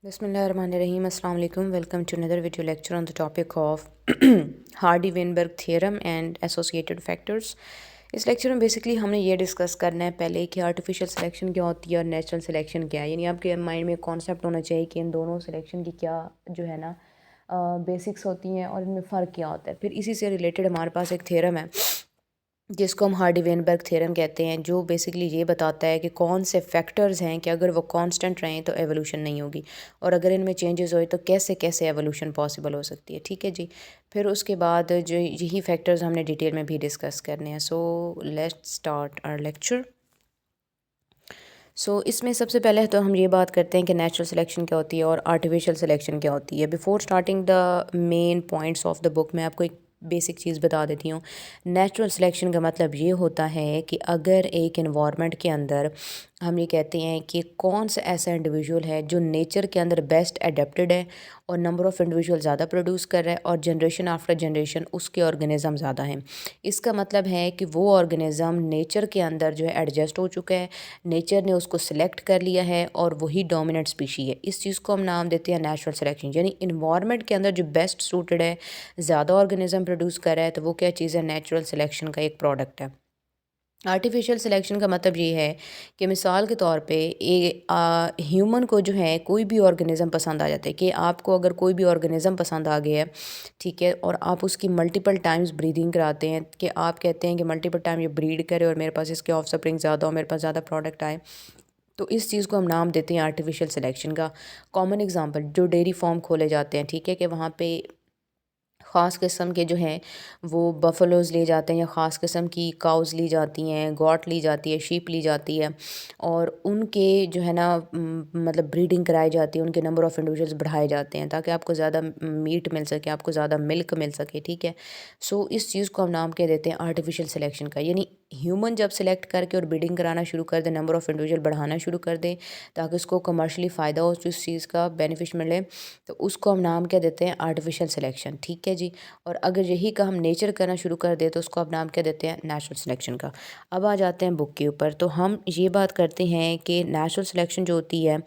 Bismillahirrahmanirrahim. Assalamu alaikum. Welcome to another video lecture on the topic of Hardy-Weinberg theorem and associated factors. इस lecture में basically हमने ये discuss करना है पहले कि आर्टिफिशियल सिलेक्शन क्या होती है और नेचुरल सिलेक्शन क्या है। यानी आपके माइंड में कॉन्सेप्ट होना चाहिए कि इन दोनों सिलेक्शन की क्या जो है ना बेसिक्स होती हैं और इनमें फ़र्क क्या होता है। फिर इसी से रिलेटेड हमारे पास एक थ्योरम है जिसको हम हार्डी-वेनबर्ग थ्योरम कहते हैं, जो बेसिकली ये बताता है कि कौन से फैक्टर्स हैं कि अगर वो कांस्टेंट रहें तो एवोल्यूशन नहीं होगी और अगर इनमें चेंजेस होए तो कैसे कैसे एवोल्यूशन पॉसिबल हो सकती है। ठीक है जी। फिर उसके बाद जो यही फैक्टर्स हमने डिटेल में भी डिस्कस करने हैं। So let's start our lecture. इसमें सबसे पहले तो हम ये बात करते हैं कि नेचुरल सिलेक्शन क्या होती है और आर्टिफिशियल सिलेक्शन क्या होती है। Before starting the main points of the book मैं आपको एक बेसिक चीज़ बता देती हूँ। नेचुरल सिलेक्शन का मतलब ये होता है कि अगर एक इन्वायरमेंट के अंदर हम ये कहते हैं कि कौन सा ऐसा इंडिविजुअल है जो नेचर के अंदर बेस्ट अडेप्टेड है और नंबर ऑफ़ इंडिविजुअल ज़्यादा प्रोड्यूस कर रहा है और जनरेशन आफ्टर जनरेशन उसके ऑर्गेनिज़म ज़्यादा हैं। इसका मतलब है कि वो ऑर्गेनिज़म नेचर के अंदर जो है एडजस्ट हो चुका है, नेचर ने उसको सिलेक्ट कर लिया है और वही डोमिनेंट स्पीशी है। इस चीज़ को हम नाम देते हैं नेचुरल सिलेक्शन। यानी इन्वायरमेंट के अंदर जो बेस्ट सूटेड है, ज़्यादा ऑर्गेनिज़म प्रोड्यूस कर रहा है, तो वो क्या चीज़ है, नेचुरल सिलेक्शन का एक प्रोडक्ट है। आर्टिफिशियल सिलेक्शन का मतलब ये है कि मिसाल के तौर पे ह्यूमन को जो है कोई भी ऑर्गेनिज़म पसंद आ जाता है कि आपको अगर कोई भी ऑर्गेनिज़म पसंद आ गया है, ठीक है, और आप उसकी मल्टीपल टाइम्स ब्रीडिंग कराते हैं कि आप कहते हैं कि मल्टीपल टाइम ये ब्रीड करे और मेरे पास इसके ऑफ स्प्रिंग ज़्यादा हो, मेरे पास ज़्यादा प्रोडक्ट आए, तो इस चीज़ को हम नाम देते हैं आर्टिफिशियल सिलेक्शन का। कॉमन एग्जांपल जो डेयरी फार्म खोले जाते हैं, ठीक है, कि वहाँ पे ख़ास किस्म के जो हैं वो बफलोज़ ले जाते हैं या ख़ास किस्म की काउज़ ली जाती हैं, गॉट ली जाती है, शीप ली जाती है और उनके जो है ना मतलब ब्रीडिंग कराई जाती है, उनके नंबर ऑफ़ इंडिविजुअल्स बढ़ाए जाते हैं ताकि आपको ज़्यादा मीट मिल सके, आपको ज़्यादा मिल्क मिल सके। ठीक है। इस चीज़ को हम नाम क्या देते हैं, आर्टिफिशियल सिलेक्शन का। यानी ह्यूमन जब सेलेक्ट करके और ब्रीडिंग कराना शुरू कर दे, नंबर ऑफ़ इंडिविजुअल बढ़ाना शुरू कर दे ताकि उसको कमर्शियली फ़ायदा हो, उस चीज़ का बेनिफिट मिले, तो उसको हम नाम क्या देते हैं, आर्टिफिशियल सिलेक्शन। ठीक है जी। और अगर यही का हम नेचर करना शुरू कर दें तो उसको अब नाम क्या देते हैं, नेचुरल सिलेक्शन का। अब आ जाते हैं बुक के ऊपर, तो हम ये बात करते हैं कि नेचुरल सिलेक्शन जो होती है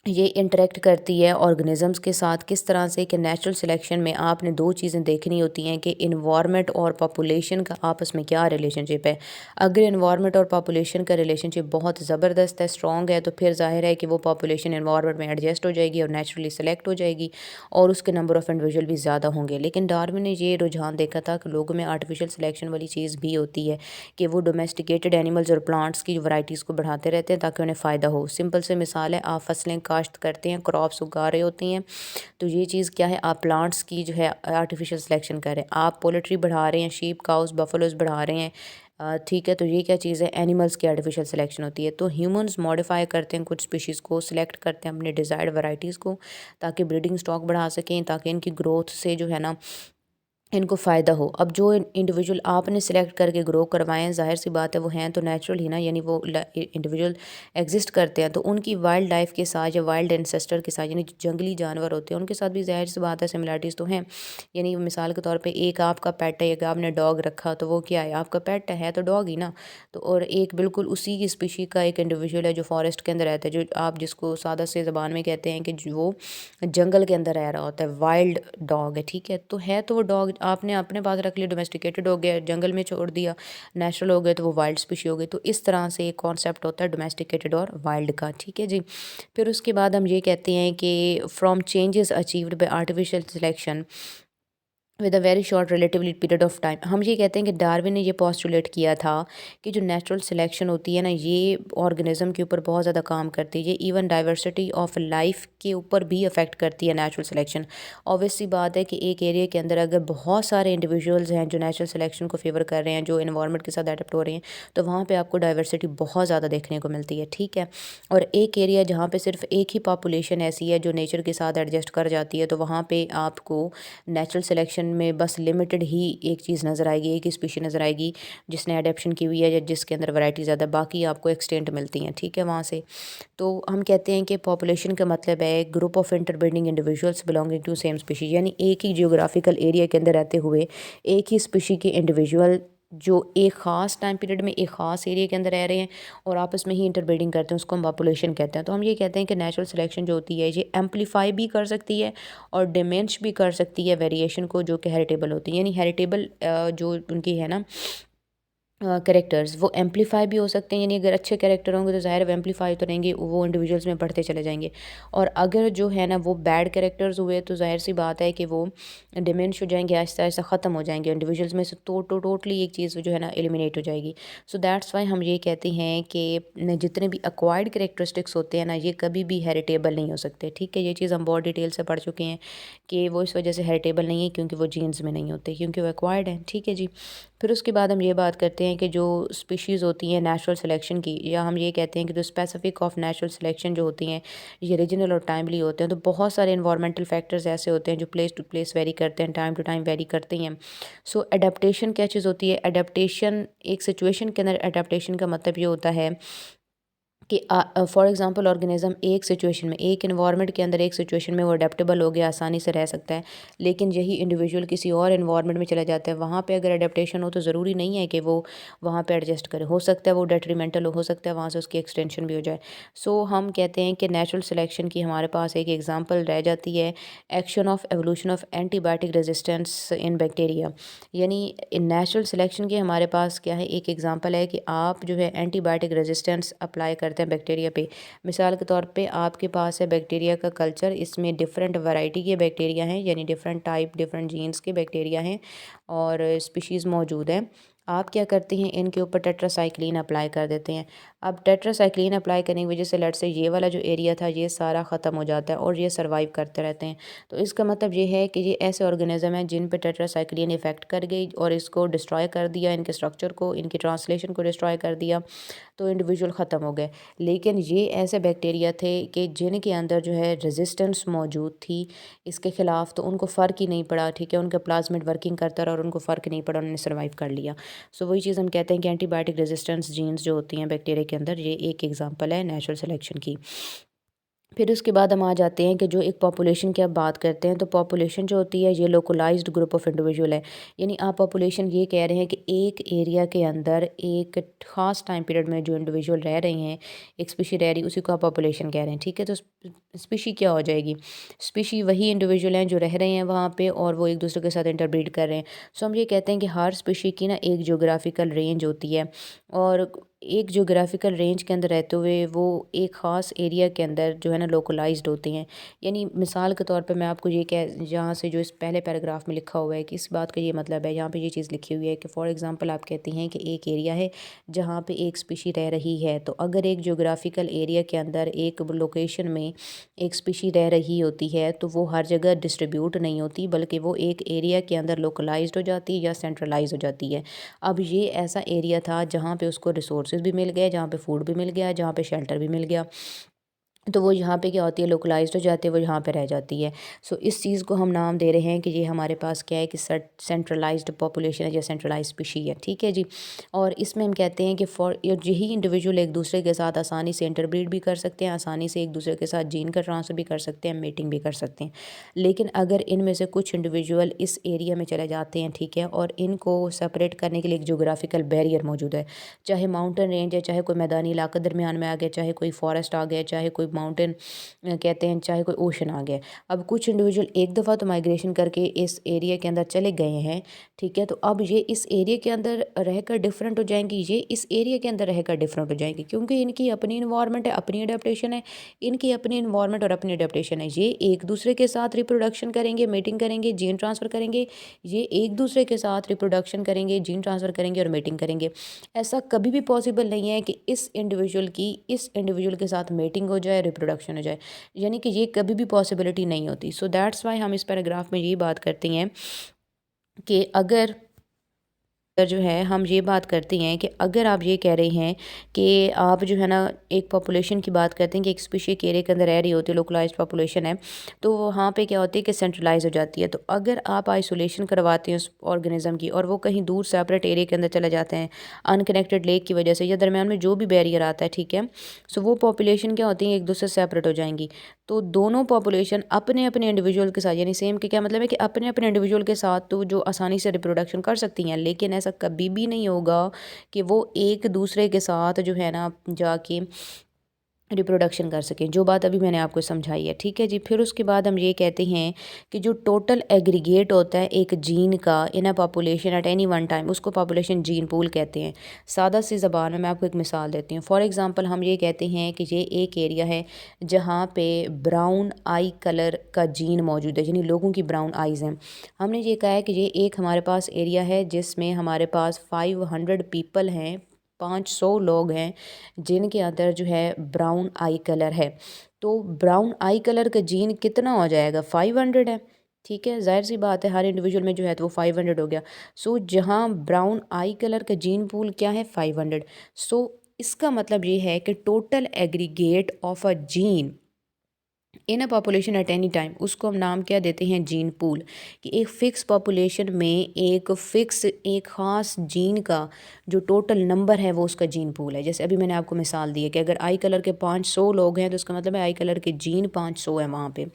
ये इंटरेक्ट करती है ऑर्गेनिज़म्स के साथ किस तरह से कि नेचुरल सिलेक्शन में आपने दो चीज़ें देखनी होती हैं कि इन्वायरमेंट और पॉपुलेशन का आपस में क्या रिलेशनशिप है। अगर इन्वायरमेंट और पॉपुलेशन का रिलेशनशिप बहुत ज़बरदस्त है, स्ट्रॉन्ग है, तो फिर ज़ाहिर है कि वो पॉपुलेशन इन्वायरमेंट में एडजस्ट हो जाएगी और नेचुरली सेलेक्ट हो जाएगी और उसके नंबर ऑफ़ इंडिविजुअल भी ज़्यादा होंगे। लेकिन डार्विन ने ये रुझान देखा था कि लोगों में आर्टिफिशियल सिलेक्शन वाली चीज़ भी होती है कि वो डोमेस्टिकेटेड एनिमल्स और प्लांट्स की वैरायटीज़ को बढ़ाते रहते हैं ताकि उन्हें फ़ायदा हो। सिंपल से मिसाल है, आप फसलें काश्त करते हैं, क्रॉप्स उगा रहे होती हैं, तो ये चीज़ क्या है, आप प्लांट्स की जो है आर्टिफिशियल सिलेक्शन कर रहे हैं, आप पोल्ट्री बढ़ा रहे हैं, शीप काउस बफलोज बढ़ा रहे हैं, ठीक है, तो ये क्या चीज़ है, एनिमल्स की आर्टिफिशियल सिलेक्शन होती है। तो ह्यूमंस मॉडिफाई करते हैं, कुछ स्पीशीज़ को सिलेक्ट करते हैं अपने डिज़ायर्ड वैरायटीज़ को ताकि ब्रीडिंग स्टॉक बढ़ा सकें, ताकि इनकी ग्रोथ से जो है ना इनको फ़ायदा हो। अब जो इंडिविजुअल आपने सेलेक्ट करके ग्रो करवाएँ हैं, ज़ाहिर सी बात है वो हैं तो नेचुरल ही ना, यानी वो इंडिविजुअल एग्जिस्ट करते हैं, तो उनकी वाइल्ड लाइफ के साथ या वाइल्ड एंसेस्टर के साथ, यानी जो जंगली जानवर होते हैं उनके साथ भी ज़ाहिर सी बात है सिमिलरिटीज़ तो हैं। यानी मिसाल के तौर पे एक आपका पेट है, एक आपने डॉग रखा, तो वो क्या है, आपका पेट है तो डॉग ही ना। तो और एक बिल्कुल उसी की स्पीशी का एक इंडिविजुअल है जो फॉरेस्ट के अंदर रहता है, जो आप जिसको सादा से ज़बान में कहते हैं कि जो वो जंगल के अंदर रह रहा होता है, वाइल्ड डॉग है। ठीक है, तो है तो वो डॉग आपने अपने पास रख लिया, डोमेस्टिकेटेड हो गया, जंगल में छोड़ दिया, नेचुरल हो गए तो वो वाइल्ड स्पीशी हो गई। तो इस तरह से एक कॉन्सेप्ट होता है डोमेस्टिकेटेड और वाइल्ड का। ठीक है जी। फिर उसके बाद हम ये कहते हैं कि from changes achieved by artificial selection with a very short relatively period of time, हम ये कहते हैं कि डार्विन ने ये पोस्टुलेट किया था कि जो नेचुरल सिलेक्शन होती है ना, ये ऑर्गेनिज्म के ऊपर बहुत ज़्यादा काम करती है, ये इवन डाइवर्सिटी ऑफ लाइफ के ऊपर भी अफेक्ट करती है नेचुरल सिलेक्शन। ऑब्वियस सी बात है कि एक एरिया के अंदर अगर बहुत सारे इंडिविजुअल्स हैं जो नेचुरल सिलेक्शन को फेवर कर रहे हैं, जो इन्वायरमेंट के साथ अडेप्ट हो रहे हैं, तो वहाँ पर आपको डाइवर्सिटी बहुत ज़्यादा देखने को मिलती है। ठीक है, और एक एरिया जहाँ पर सिर्फ एक ही पॉपुलेशन ऐसी है जो नेचर के साथ एडजस्ट कर जाती है, तो वहाँ पर आपको नेचुरल सिलेक्शन में बस लिमिटेड ही एक चीज़ नज़र आएगी, एक ही स्पीशी नज़र आएगी जिसने अडेप्शन की हुई है या जिसके अंदर वैरायटी ज़्यादा, बाकी आपको एक्सटेंट मिलती हैं। ठीक है, वहाँ से तो हम कहते हैं कि पॉपुलेशन का मतलब है group of interbreeding individuals belonging to same species, यानी एक ही जियोग्राफिकल एरिया के अंदर रहते हुए एक ही स्पीशी के इंडिविजुअल जो एक ख़ास टाइम पीरियड में एक ख़ास एरिया के अंदर रह रहे हैं और आपस में ही इंटरब्रीडिंग करते हैं, उसको हम पॉपुलेशन कहते हैं। तो हम ये कहते हैं कि नेचुरल सिलेक्शन जो होती है ये एम्पलीफाई भी कर सकती है और डिमेंश भी कर सकती है वेरिएशन को, जो कि हेरिटेबल होती है। यानी हेरिटेबल जो उनकी है ना कैरेक्टर्स, वो एम्पलीफाई भी हो सकते हैं। यानी अगर अच्छे कैरेक्टर होंगे तो ज़ाहिर वो एम्पलीफाई तो रहेंगे, वो इंडिविजुअल्स में बढ़ते चले जाएंगे। और अगर जो है ना वो बैड कैरेक्टर्स हुए तो ज़ाहिर सी बात है कि वो डिमेंश हो जाएंगे, आहिस्ता आहिस्ता ख़त्म हो जाएंगे इंडिविजुअल्स में से। तो टोटली एक चीज़ जो है ना एलिमिनेट हो जाएगी। सो दैट्स वाई हम ये कहते हैं कि जितने भी अक्वायर्ड कैरेक्टरिस्टिक्स होते हैं ना, ये कभी भी हेरिटेबल नहीं हो सकते। ठीक है, ये चीज़ हम बहुत डिटेल से पढ़ चुके हैं कि वो इस वजह से हेरिटेबल नहीं है क्योंकि वो जीन्स में नहीं होते, क्योंकि वो एक्वायर्ड हैं। ठीक है जी। फिर उसके बाद हम ये बात करते हैं कि जो स्पीशीज़ होती हैं नेचुरल सिलेक्शन की, या हम ये कहते हैं कि जो स्पेसिफिक ऑफ नेचुरल सिलेक्शन जो होती हैं ये रीजनल और टाइमली होते हैं। तो बहुत सारे इन्वायरमेंटल फैक्टर्स ऐसे होते हैं जो प्लेस टू प्लेस वेरी करते हैं, टाइम टू टाइम वेरी करते हैं। सो अडेप्टेशन क्या चीज़ होती है? अडेप्टेशन एक सिचुएशन के अंदर अडेप्टेशन का मतलब ये होता है कि फॉर एग्जांपल ऑर्गेनिज्म एक सिचुएशन में, एक इन्वायरमेंट के अंदर, एक सिचुएशन में वो अडेप्टेबल हो गया, आसानी से रह सकता है। लेकिन यही इंडिविजुअल किसी और इन्वायरमेंट में चला जाता है, वहाँ पे अगर अडेप्टेशन हो तो ज़रूरी नहीं है कि वो वहाँ पे एडजस्ट करे। हो सकता है वो डेट्रीमेंटल हो सकता है वहाँ से उसकी एक्सटेंशन भी हो जाए। सो हम कहते हैं कि नेचुरल सिलेक्शन की हमारे पास एक एग्जाम्पल रह जाती है action of evolution of antibiotic resistance in bacteria. यानी नेचुरल सिलेक्शन की हमारे पास क्या है, एक एग्जांपल है कि आप जो है एंटीबायोटिक रेजिस्टेंस अप्लाई करते हैं बैक्टीरिया पे। मिसाल के तौर पे आपके पास है बैक्टीरिया का कल्चर, इसमें डिफरेंट वैरायटी के बैक्टीरिया हैं, यानी डिफरेंट टाइप डिफरेंट जीन्स के बैक्टीरिया हैं और स्पीशीज़ मौजूद हैं। आप क्या करते हैं, इनके ऊपर टेट्रासाइक्लिन अप्लाई कर देते हैं। अब टेट्रासाइक्लिन अप्लाई करने की वजह से लेट्स से ये वाला जो एरिया था ये सारा ख़त्म हो जाता है और ये सर्वाइव करते रहते हैं। तो इसका मतलब ये है कि ये ऐसे ऑर्गेनिज्म हैं जिन पे टेट्रासाइक्लिन इफेक्ट कर गई और इसको डिस्ट्रॉय कर दिया, इनके स्ट्रक्चर को, इनकी ट्रांसलेशन को डिस्ट्रॉय कर दिया, तो इंडिविजुअल ख़त्म हो गए। लेकिन ये ऐसे बैक्टीरिया थे कि जिनके अंदर जो है रेजिस्टेंस मौजूद थी इसके ख़िलाफ़, तो उनको फ़र्क ही नहीं पड़ा। ठीक है, उनका प्लाज्मिड वर्किंग करता रहा और उनको फ़र्क नहीं पड़ा, उन्होंने सर्वाइव कर लिया। सो वही चीज़ हम कहते हैं कि एंटीबायोटिक रेजिस्टेंस जीन्स जो होती हैं बैक्टीरिया के अंदर, ये एक एग्जांपल है नेचुरल सिलेक्शन की। फिर उसके बाद हम आ जाते हैं कि जो एक पॉपुलेशन की आप बात करते हैं, तो पॉपुलेशन जो होती है ये लोकलाइज्ड ग्रुप ऑफ इंडिविजुअल है। यानी आप पॉपुलेशन ये कह रहे हैं कि एक एरिया के अंदर एक ख़ास टाइम पीरियड में जो इंडिविजुअल रह रहे हैं, एक स्पीशी रह रही, उसी को आप पॉपुलेशन कह रहे हैं। ठीक है, तो स्पीशी क्या हो जाएगी? स्पीशी वही इंडिविजुअल हैं जो रह रहे हैं वहाँ पे और वो एक दूसरे के साथ इंटरब्रीड कर रहे हैं। सो हम ये कहते हैं कि हर स्पीशी की ना एक जोग्राफिकल रेंज होती है और एक जोग्राफिकल रेंज के अंदर रहते हुए वो एक ख़ास एरिया के अंदर जो है ना लोकलाइज्ड होते हैं। यानी मिसाल के तौर पे मैं आपको ये कह, यहाँ से जो इस पहले पैराग्राफ में लिखा हुआ है कि इस बात का ये मतलब है, यहाँ पे ये चीज़ लिखी हुई है कि फॉर एग्जांपल आप कहती हैं कि एक एरिया है जहाँ पे एक स्पीशी रह रही है। तो अगर एक जोग्राफिकल एरिया के अंदर एक लोकेशन में एक स्पीशी रह रही होती है तो वो हर जगह डिस्ट्रीब्यूट नहीं होती, बल्कि वो एक एरिया के अंदर लोकलाइज्ड हो जाती है या सेंट्रलाइज हो जाती है। अब ये ऐसा एरिया था जहाँ पे उसको रिसोर्सेज भी मिल गए, जहाँ पे फूड भी मिल गया, जहाँ पे शेल्टर भी मिल गया, तो वो यहाँ पे क्या होती है, लोकलाइज्ड हो जाती है, वो यहाँ पे रह जाती है। सो इस चीज़ को हम नाम दे रहे हैं कि ये हमारे पास क्या है कि सेंट्रलाइज्ड पॉपुलेशन है या सेंट्रलाइज्ड स्पीशी है। ठीक है जी। और इसमें हम कहते हैं कि फॉर यही इंडिविजुअल एक दूसरे के साथ आसानी से इंटरब्रीड भी कर सकते हैं, आसानी से एक दूसरे के साथ जीन का ट्रांसफ़र भी कर सकते हैं, मेटिंग भी कर सकते हैं। लेकिन अगर इनमें से कुछ इंडिविजुअल इस एरिया में चले जाते हैं, ठीक है, और इनको सेपरेट करने के लिए एक जोग्राफिकल बैरियर मौजूद है, चाहे माउंटेन रेंज है, चाहे कोई मैदानी इलाका दरमियान में आ गया, चाहे कोई फॉरेस्ट आ गया, चाहे कोई माउंटेन कहते हैं, चाहे कोई ओशन आ गया। अब कुछ इंडिविजुअल एक दफ़ा तो माइग्रेशन करके इस एरिया के अंदर चले गए हैं, ठीक है, तो अब ये इस एरिया के अंदर रहकर डिफरेंट हो जाएंगी, ये इस एरिया के अंदर रहकर डिफरेंट हो जाएंगी, क्योंकि इनकी अपनी इन्वायरमेंट है, अपनी अडेप्टेशन है, इनकी अपनी इन्वायरमेंट और अपनी अडेप्टेशन है। ये एक दूसरे के साथ रिप्रोडक्शन करेंगे, मेटिंग करेंगे, जीन ट्रांसफ़र करेंगे, ये एक दूसरे के साथ रिप्रोडक्शन करेंगे, जीन ट्रांसफ़र करेंगे और मेटिंग करेंगे। ऐसा कभी भी पॉसिबल नहीं है कि इस इंडिविजुअल के साथ मेटिंग हो जाए, रिप्रोडक्शन हो जाए, यानी कि ये कभी भी पॉसिबिलिटी नहीं होती। सो दैट्स वाई हम इस पैराग्राफ में ये बात करते हैं कि अगर जो है हम ये बात करते हैं कि अगर आप ये कह रहे हैं कि आप जो है ना एक पॉपुलेशन की बात करते हैं कि एक स्पीशी के एरिया के अंदर रह रही होती है, लोकलाइज्ड पॉपुलेशन है, तो वहाँ पे क्या होती है कि सेंट्रलाइज हो जाती है। तो अगर आप आइसोलेशन करवाते हैं उस ऑर्गेनिज्म की और वो कहीं दूर सेपरेट एरिया के अंदर चले जाते हैं अनकनेक्टेड लेक की वजह से या दरमियान में जो भी बैरियर आता है, ठीक है, सो वो पॉपुलेशन क्या होती है, एक दूसरे से सेपरेट हो जाएंगी। तो दोनों पॉपुलेशन अपने अपने इंडिविजुअल के साथ, यानी सेम के क्या मतलब है कि अपने अपने इंडिविजुअल के साथ तो जो आसानी से रिप्रोडक्शन कर सकती हैं, लेकिन ऐसा कभी भी नहीं होगा कि वो एक दूसरे के साथ जो है ना जाके रिप्रोडक्शन कर सकें, जो बात अभी मैंने आपको समझाई है। ठीक है जी। फिर उसके बाद हम ये कहते हैं कि जो टोटल एग्रीगेट होता है एक जीन का in a population at any one time, उसको पॉपुलेशन जीन पूल कहते हैं। सादा सी ज़बान में मैं आपको एक मिसाल देती हूँ। फॉर एग्ज़ाम्पल हम ये कहते हैं कि ये एक एरिया है जहाँ पे ब्राउन आई कलर का जीन मौजूद है, यानी लोगों की ब्राउन आइज़ हैं। हमने ये कहा है कि ये एक हमारे पास एरिया है जिसमें हमारे पास 500 पीपल हैं, 500 लोग हैं जिनके अंदर जो है ब्राउन आई कलर है। तो ब्राउन आई कलर का जीन कितना हो जाएगा, 500 है। ठीक है, जाहिर सी बात है हर इंडिविजुअल में जो है तो वो 500 हो गया। सो जहाँ ब्राउन आई कलर का जीन पूल क्या है, 500। सो इसका मतलब ये है कि total aggregate of a gene in a population at any time, उसको हम नाम क्या देते हैं, जीन पूल। कि एक फ़िक्स पॉपुलेशन में एक ख़ास जीन का जो टोटल नंबर है वो उसका जीन पूल है। जैसे अभी मैंने आपको मिसाल दी है कि अगर आई कलर के 500 लोग हैं तो उसका मतलब है आई कलर के जीन 500 है वहाँ पे।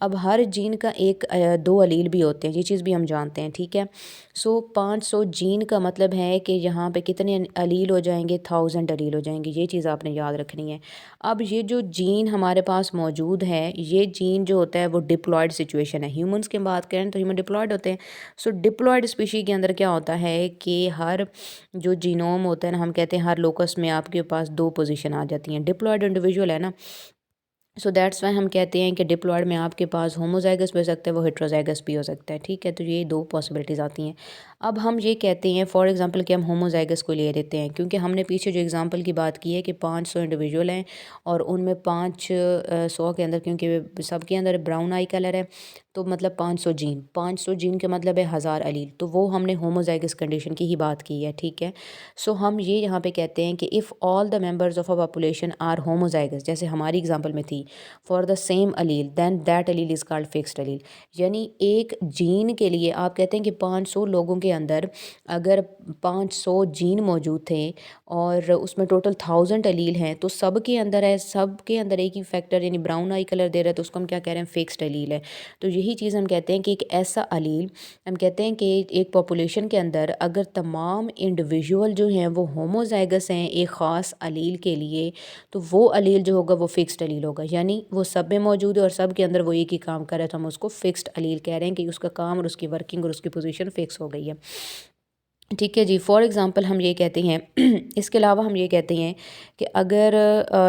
अब हर जीन का एक दो अलील भी होते हैं, ये चीज़ भी हम जानते हैं। ठीक है। सो 500 जीन का मतलब है कि यहाँ पे कितने अलील हो जाएंगे, 1000 अलील हो जाएंगे। ये चीज़ आपने याद रखनी है। अब ये जो जीन हमारे पास मौजूद है, ये जीन जो होता है वो डिप्लॉयड सिचुएशन है। ह्यूमंस की बात करें तो ह्यूमन डिप्लॉयड होते हैं। सो डिप्लॉयड स्पीशी के अंदर क्या होता है कि हर जो जीनोम होता है ना, हम कहते हैं हर लोकस में आपके पास दो पोजीशन आ जाती हैं। डिप्लॉयड इंडिविजुअल है ना, सो दैट्स वाई हम कहते हैं कि डिप्लॉयड में आपके पास होमोजाइगस भी हो सकता है, वो हेट्रोजाइगस भी हो सकता है। ठीक है, तो ये दो पॉसिबिलिटीज़ आती हैं। अब हम ये कहते हैं फॉर एग्जांपल कि हम होमोजाइगस को ले लेते हैं, क्योंकि हमने पीछे जो एग्जांपल की बात की है कि 500 इंडिविजुअल हैं और उनमें 500 के अंदर, क्योंकि सबके अंदर ब्राउन आई कलर है, तो मतलब 500 जीन के मतलब है 1000 अलील, तो वो हमने होमोजाइगस कंडीशन की ही बात की है। ठीक है। सो हम ये यहाँ पे कहते हैं कि if all the members of a population are homozygous, जैसे हमारी एग्जांपल में थी, for the same allele, then that allele is called fixed allele. यानी एक जीन के लिए आप कहते हैं कि 500 लोगों के अंदर अगर 500 जीन मौजूद थे और उसमें टोटल 1000 अलील हैं, तो सबके अंदर एक ही फैक्टर यानी ब्राउन आई कलर दे रहा है, तो उसको हम क्या कह रहे हैं, फिक्स्ड अलील है। तो यही चीज़ हम कहते हैं कि एक ऐसा अलील, हम कहते हैं कि एक पॉपुलेशन के अंदर अगर तमाम इंडिविजुअल जो हैं वो होमोजाइगस हैं एक ख़ास अलील के लिए, तो वो अलील जो होगा वो फिक्स्ड अलील होगा। यानी वो सब में मौजूद है और सब के अंदर वो एक ही काम कर रहा है, तो हम उसको फिक्स्ड अलील कह रहे हैं कि उसका काम और उसकी वर्किंग और उसकी पोजीशन फिक्स हो गई है। ठीक है जी। फॉर एग्ज़ाम्पल हम ये कहते हैं इसके अलावा हम ये कहते हैं कि अगर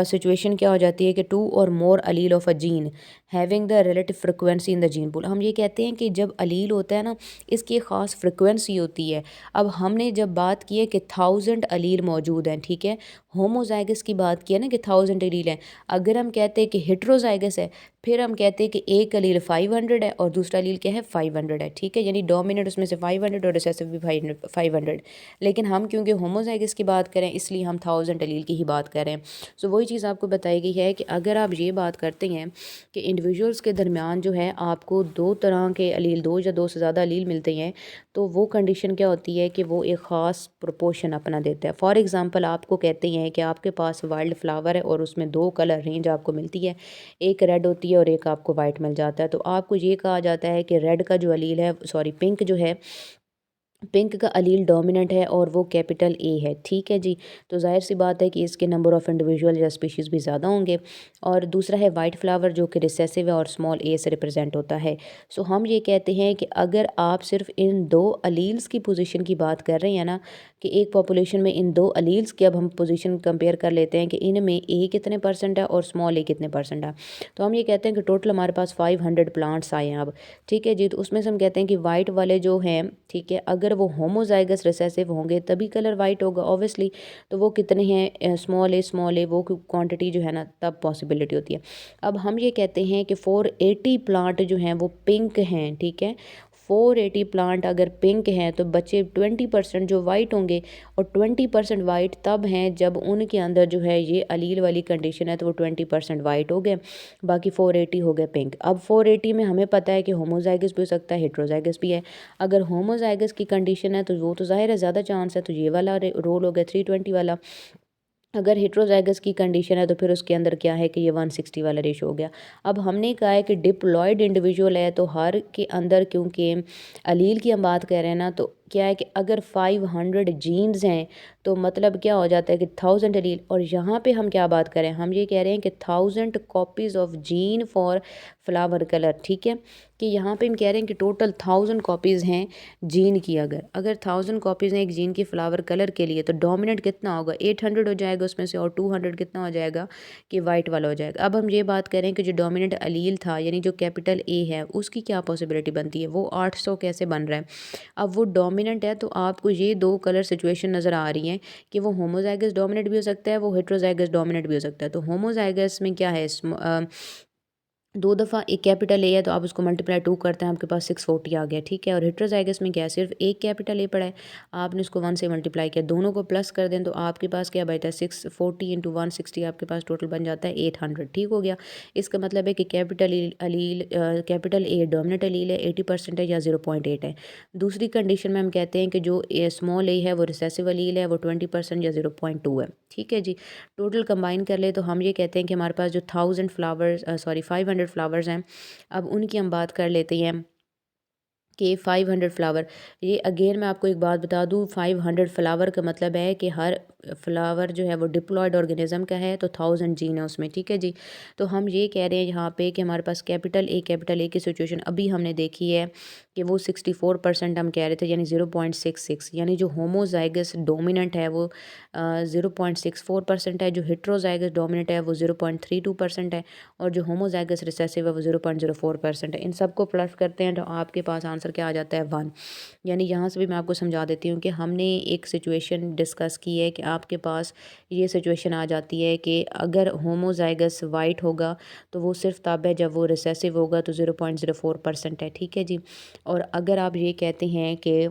सिचुएशन क्या हो जाती है कि टू और more allele of a gene having the relative frequency in the gene pool, हम ये कहते हैं कि जब अलील होता है ना, इसकी एक ख़ास फ्रिक्वेंसी होती है। अब हमने जब बात की है कि 1000 अलील मौजूद हैं, ठीक है, होमोजाइगस की बात की है ना कि 1000 अलील हैं। अगर हम कहते हैं कि हेट्रोजाइगस है, फिर हम कहते हैं कि एक अलील 500 है और दूसरा अलील क्या है, 500 है। ठीक है, यानी डोमिनेंट उसमें से 500 और रिसेसिव भी 500। लेकिन हम क्योंकि होमोजाइगस की बात करें इसलिए हम 1000 अलील की ही बात कर रहे हैं। सो वही चीज़ आपको बताई गई है कि अगर आप ये बात करते हैं कि इंडिविजुअल्स के दरमियान जो है आपको दो तरह के अलील, दो या दो से ज़्यादा अलील मिलते हैं, तो वो कंडीशन क्या होती है कि वो एक ख़ास प्रोपोर्शन अपना देता है। फॉर एग्ज़ाम्पल आपको कहते हैं कि आपके पास वाइल्ड फ्लावर है और उसमें दो कलर रेंज आपको मिलती है, एक रेड होती है और एक आपको वाइट मिल जाता है। तो आपको ये कहा जाता है कि रेड का जो अलील है, सॉरी पिंक जो है, पिंक का अलील डोमिनेंट है और वो कैपिटल ए है। ठीक है जी। तो जाहिर सी बात है कि इसके नंबर ऑफ़ इंडिविजुअल या स्पीशीज़ भी ज़्यादा होंगे। और दूसरा है वाइट फ्लावर जो कि रिसेसिव है और स्मॉल ए से रिप्रेजेंट होता है। सो हम ये कहते हैं कि अगर आप सिर्फ इन दो अलील्स की पोजीशन की बात कर रहे हैं ना, कि एक पॉपुलेशन में इन दो अलील्स की अब हम पोजीशन कंपेयर कर लेते हैं कि इनमें ए कितने परसेंट है और स्मॉल ए कितने परसेंट है, तो हम ये कहते हैं कि टोटल हमारे पास 500 प्लांट्स आए हैं अब। ठीक है जी। तो उसमें से हम कहते हैं कि वाइट वाले जो हैं, ठीक है, अगर वो होमोजाइगस रिसेसिव होंगे तभी कलर वाइट होगा ऑब्वियसली। तो वो कितने हैं, स्मॉल ए वो क्वांटिटी जो है ना, तब पॉसिबिलिटी होती है। अब हम ये कहते हैं कि 480 प्लांट जो हैं वो पिंक हैं। ठीक है, 480 प्लांट अगर पिंक हैं तो बचे 20% जो वाइट होंगे, और 20% वाइट तब हैं जब उनके अंदर जो है ये अलील वाली कंडीशन है, तो वो 20% वाइट हो गए, बाकी 480 हो गए पिंक। अब 480 में हमें पता है कि होमोजाइगस भी हो सकता है, हेट्रोजाइगस भी है। अगर होमोजाइगस की कंडीशन है तो वो तो ज़ाहिर है ज़्यादा चांस है, तो ये वाला रोल हो गया 320 वाला। अगर हेट्रोजाइगस की कंडीशन है तो फिर उसके अंदर क्या है कि ये 160 वाला रेशो हो गया। अब हमने कहा है कि डिप्लॉयड इंडिविजुअल है तो हर के अंदर, क्योंकि अलील की हम बात कर रहे हैं ना, तो क्या है कि अगर 500 जीन्स हैं तो मतलब क्या हो जाता है कि 1000 एलील। और यहाँ पे हम क्या बात करें, हम ये कह रहे हैं कि 1000 copies of gene for flower colour. ठीक है, कि यहाँ पे हम कह रहे हैं कि टोटल 1000 कॉपीज़ हैं जीन की। अगर 1000 कॉपीज़ हैं एक जीन की फ्लावर कलर के लिए, तो डोमिनेंट कितना होगा, 800 हो जाएगा उसमें से, और 200 कितना हो जाएगा कि वाइट वाला हो जाएगा। अब हम ये बात करें कि जो डोमिनेंट अलील था यानी जो कैपिटल ए है, उसकी क्या पॉसिबिलिटी बनती है, वो 800 कैसे बन रहा है। अब वो डोमिनेंट है तो आपको ये दो कलर सिचुएशन नज़र आ रही हैं कि वो होमोजाइगस डोमिनेंट भी हो सकता है, वो हेट्रोजाइगस डोमिनेंट भी हो सकता है। तो होमोजाइगस में क्या है, दो दफ़ा एक कैपिटल ए है तो आप उसको मल्टीप्लाई 2 करते हैं, आपके पास 640 आ गया। ठीक है, और हेट्रोजाइगस में क्या है, सिर्फ एक कैपिटल ए पड़ा है, आपने उसको 1 से मल्टीप्लाई किया, दोनों को प्लस कर दें तो आपके पास क्या बचता है, 640 इंटू 160, आपके पास टोटल बन जाता है 800। ठीक हो गया। इसका मतलब है कि कैपिटल ए डोमिनेंट अलील है, 80% है या 0.8 है। दूसरी कंडीशन में हम कहते हैं कि जो स्मॉल ए है वो रिसेसिव अलील है, वो 20% या 0.2 है। ठीक है जी, टोटल कंबाइन कर ले तो हम ये कहते हैं कि हमारे पास जो 500 फ्लावर्स हैं, अब उनकी हम बात कर लेते हैं कि 500 फ्लावर। ये अगेन मैं आपको एक बात बता दूँ, 500 फ्लावर का मतलब है कि हर फ्लावर जो है वो डिप्लॉयड ऑर्गेनिज्म का है, तो 1000 जीन है उसमें। ठीक है जी, तो हम ये कह रहे हैं यहाँ पे कि हमारे पास कैपिटल ए की सिचुएशन अभी हमने देखी है कि वो 64% हम कह रहे थे, यानी 0.66, यानी जो होमोजाइगस डोमिनेंट है वो 0.64% है, जो हेट्रोजाइगस डोमिनेंट है वो 0.32% है, और जो होमोजाइगस रिसेसिव है वो 0.04% है। इन सबको प्लस करते हैं तो आपके पास आंसर क्या आ जाता है, 1। यानी यहाँ से भी मैं आपको समझा देती हूँ कि हमने एक सिचुएशन डिस्कस की है कि आपके पास ये सिचुएशन आ जाती है कि अगर होमोजाइगस वाइट होगा तो वो सिर्फ तब है जब वो रिसेसिव होगा, तो 0.04% है। ठीक है जी, और अगर आप ये कहते हैं कि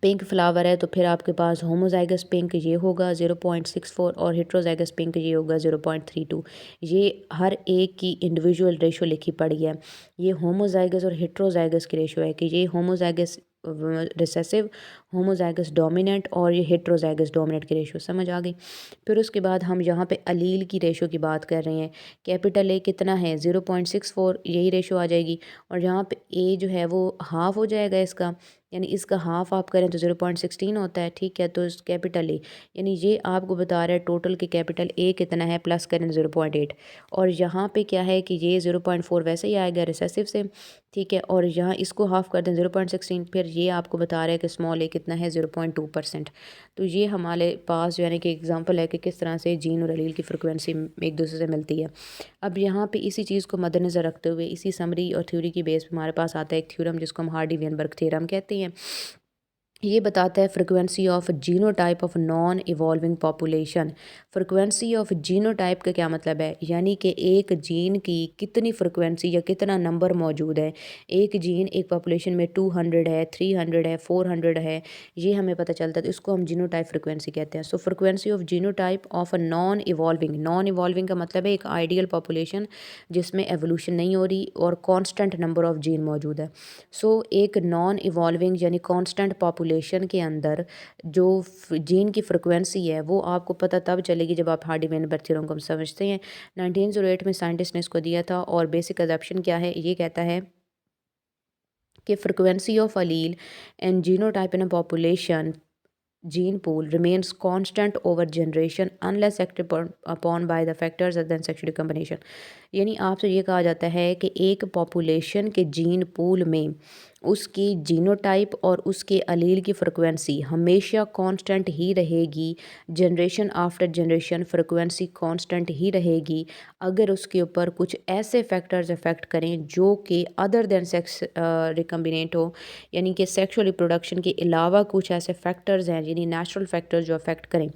पिंक फ्लावर है तो फिर आपके पास होमोजाइगस पिंक ये होगा 0.64, और हेट्रोजाइगस पिंक ये होगा 0.32। ये हर एक की इंडिविजुअल रेशो लिखी पड़ी है। ये होमोजाइगस और हेट्रोजाइगस की रेशो है कि ये होमोजाइगस रिसेसिव, होमोजाइगस डोमिनेंट, और ये हेट्रोजाइगस डोमिनेंट की रेशो समझ आ गई। फिर उसके बाद हम यहाँ पे अलील की रेशो की बात कर रहे हैं। कैपिटल ए कितना है, 0.64, यही रेशो आ जाएगी, और यहाँ पे ए जो है वो हाफ हो जाएगा इसका, यानी इसका हाफ आप करें तो 0.16 होता है। ठीक है, तो इस कैपिटल ए, यानी ये आपको बता रहा है टोटल के कैपिटल ए कितना है, प्लस करें 0.8, और यहाँ पे क्या है कि ये 0.4 वैसे ही आएगा रिसेसिव से। ठीक है, और यहाँ इसको हाफ कर दें 0.16, फिर ये आपको बता रहा है कि स्मॉल ए कितना है, 0.2%। तो ये हमारे पास जो यानी कि एग्जांपल है कि किस तरह से जीन और अलील की फ्रिक्वेंसी एक दूसरे से मिलती है। अब यहाँ पे इसी चीज़ को मद्देनज़र रखते हुए इसी समरी और थ्योरी की बेस पे हमारे पास आता है एक थ्योरम जिसको हम हार्डी-वेनबर्ग थ्योरम कहते हैं। ये बताता है frequency of genotype of non evolving population. Frequency of genotype का क्या मतलब है, यानी कि एक जीन की कितनी फ्रिक्वेंसी या कितना नंबर मौजूद है। एक जीन एक पॉपुलेशन में 200 है, 300 है, 400 है, ये हमें पता चलता है, तो इसको हम जीनोटाइप फ्रिक्वेंसी कहते हैं। So frequency of genotype of a non evolving का मतलब है एक आइडियल पॉपुलेशन जिसमें एवोल्यूशन नहीं हो रही और कॉन्स्टेंट नंबर ऑफ जीन मौजूद है। सो एक नॉन इवॉल्विंग यानी कांस्टेंट पॉपुलेशन के अंदर जो जीन की फ्रिक्वेंसी है वो आपको पता तब चलेगी जब आप हार्डी-वेनबर्ग थ्योरम को समझते हैं। 1908 में साइंटिस्ट ने इसको दिया था, और बेसिक अजम्पशन क्या है, ये कहता है कि frequency of allele and genotype in a population gene pool remains constant over generation unless acted upon by the factors other than sexual recombination। यानी आपसे ये कहा जाता है कि एक पॉपुलेशन के जीन पूल में उसकी जीनोटाइप और उसके अलील की फ्रिक्वेंसी हमेशा कांस्टेंट ही रहेगी, generation after generation frequency constant ही रहेगी अगर उसके ऊपर कुछ ऐसे फैक्टर्स अफेक्ट करें जो कि अदर देन सेक्स रिकम्बिनेट हो, यानी कि सेक्सुअल रिप्रोडक्शन के अलावा कुछ ऐसे फैक्टर्स हैं यानी नेचुरल फैक्टर्स जो अफेक्ट करें।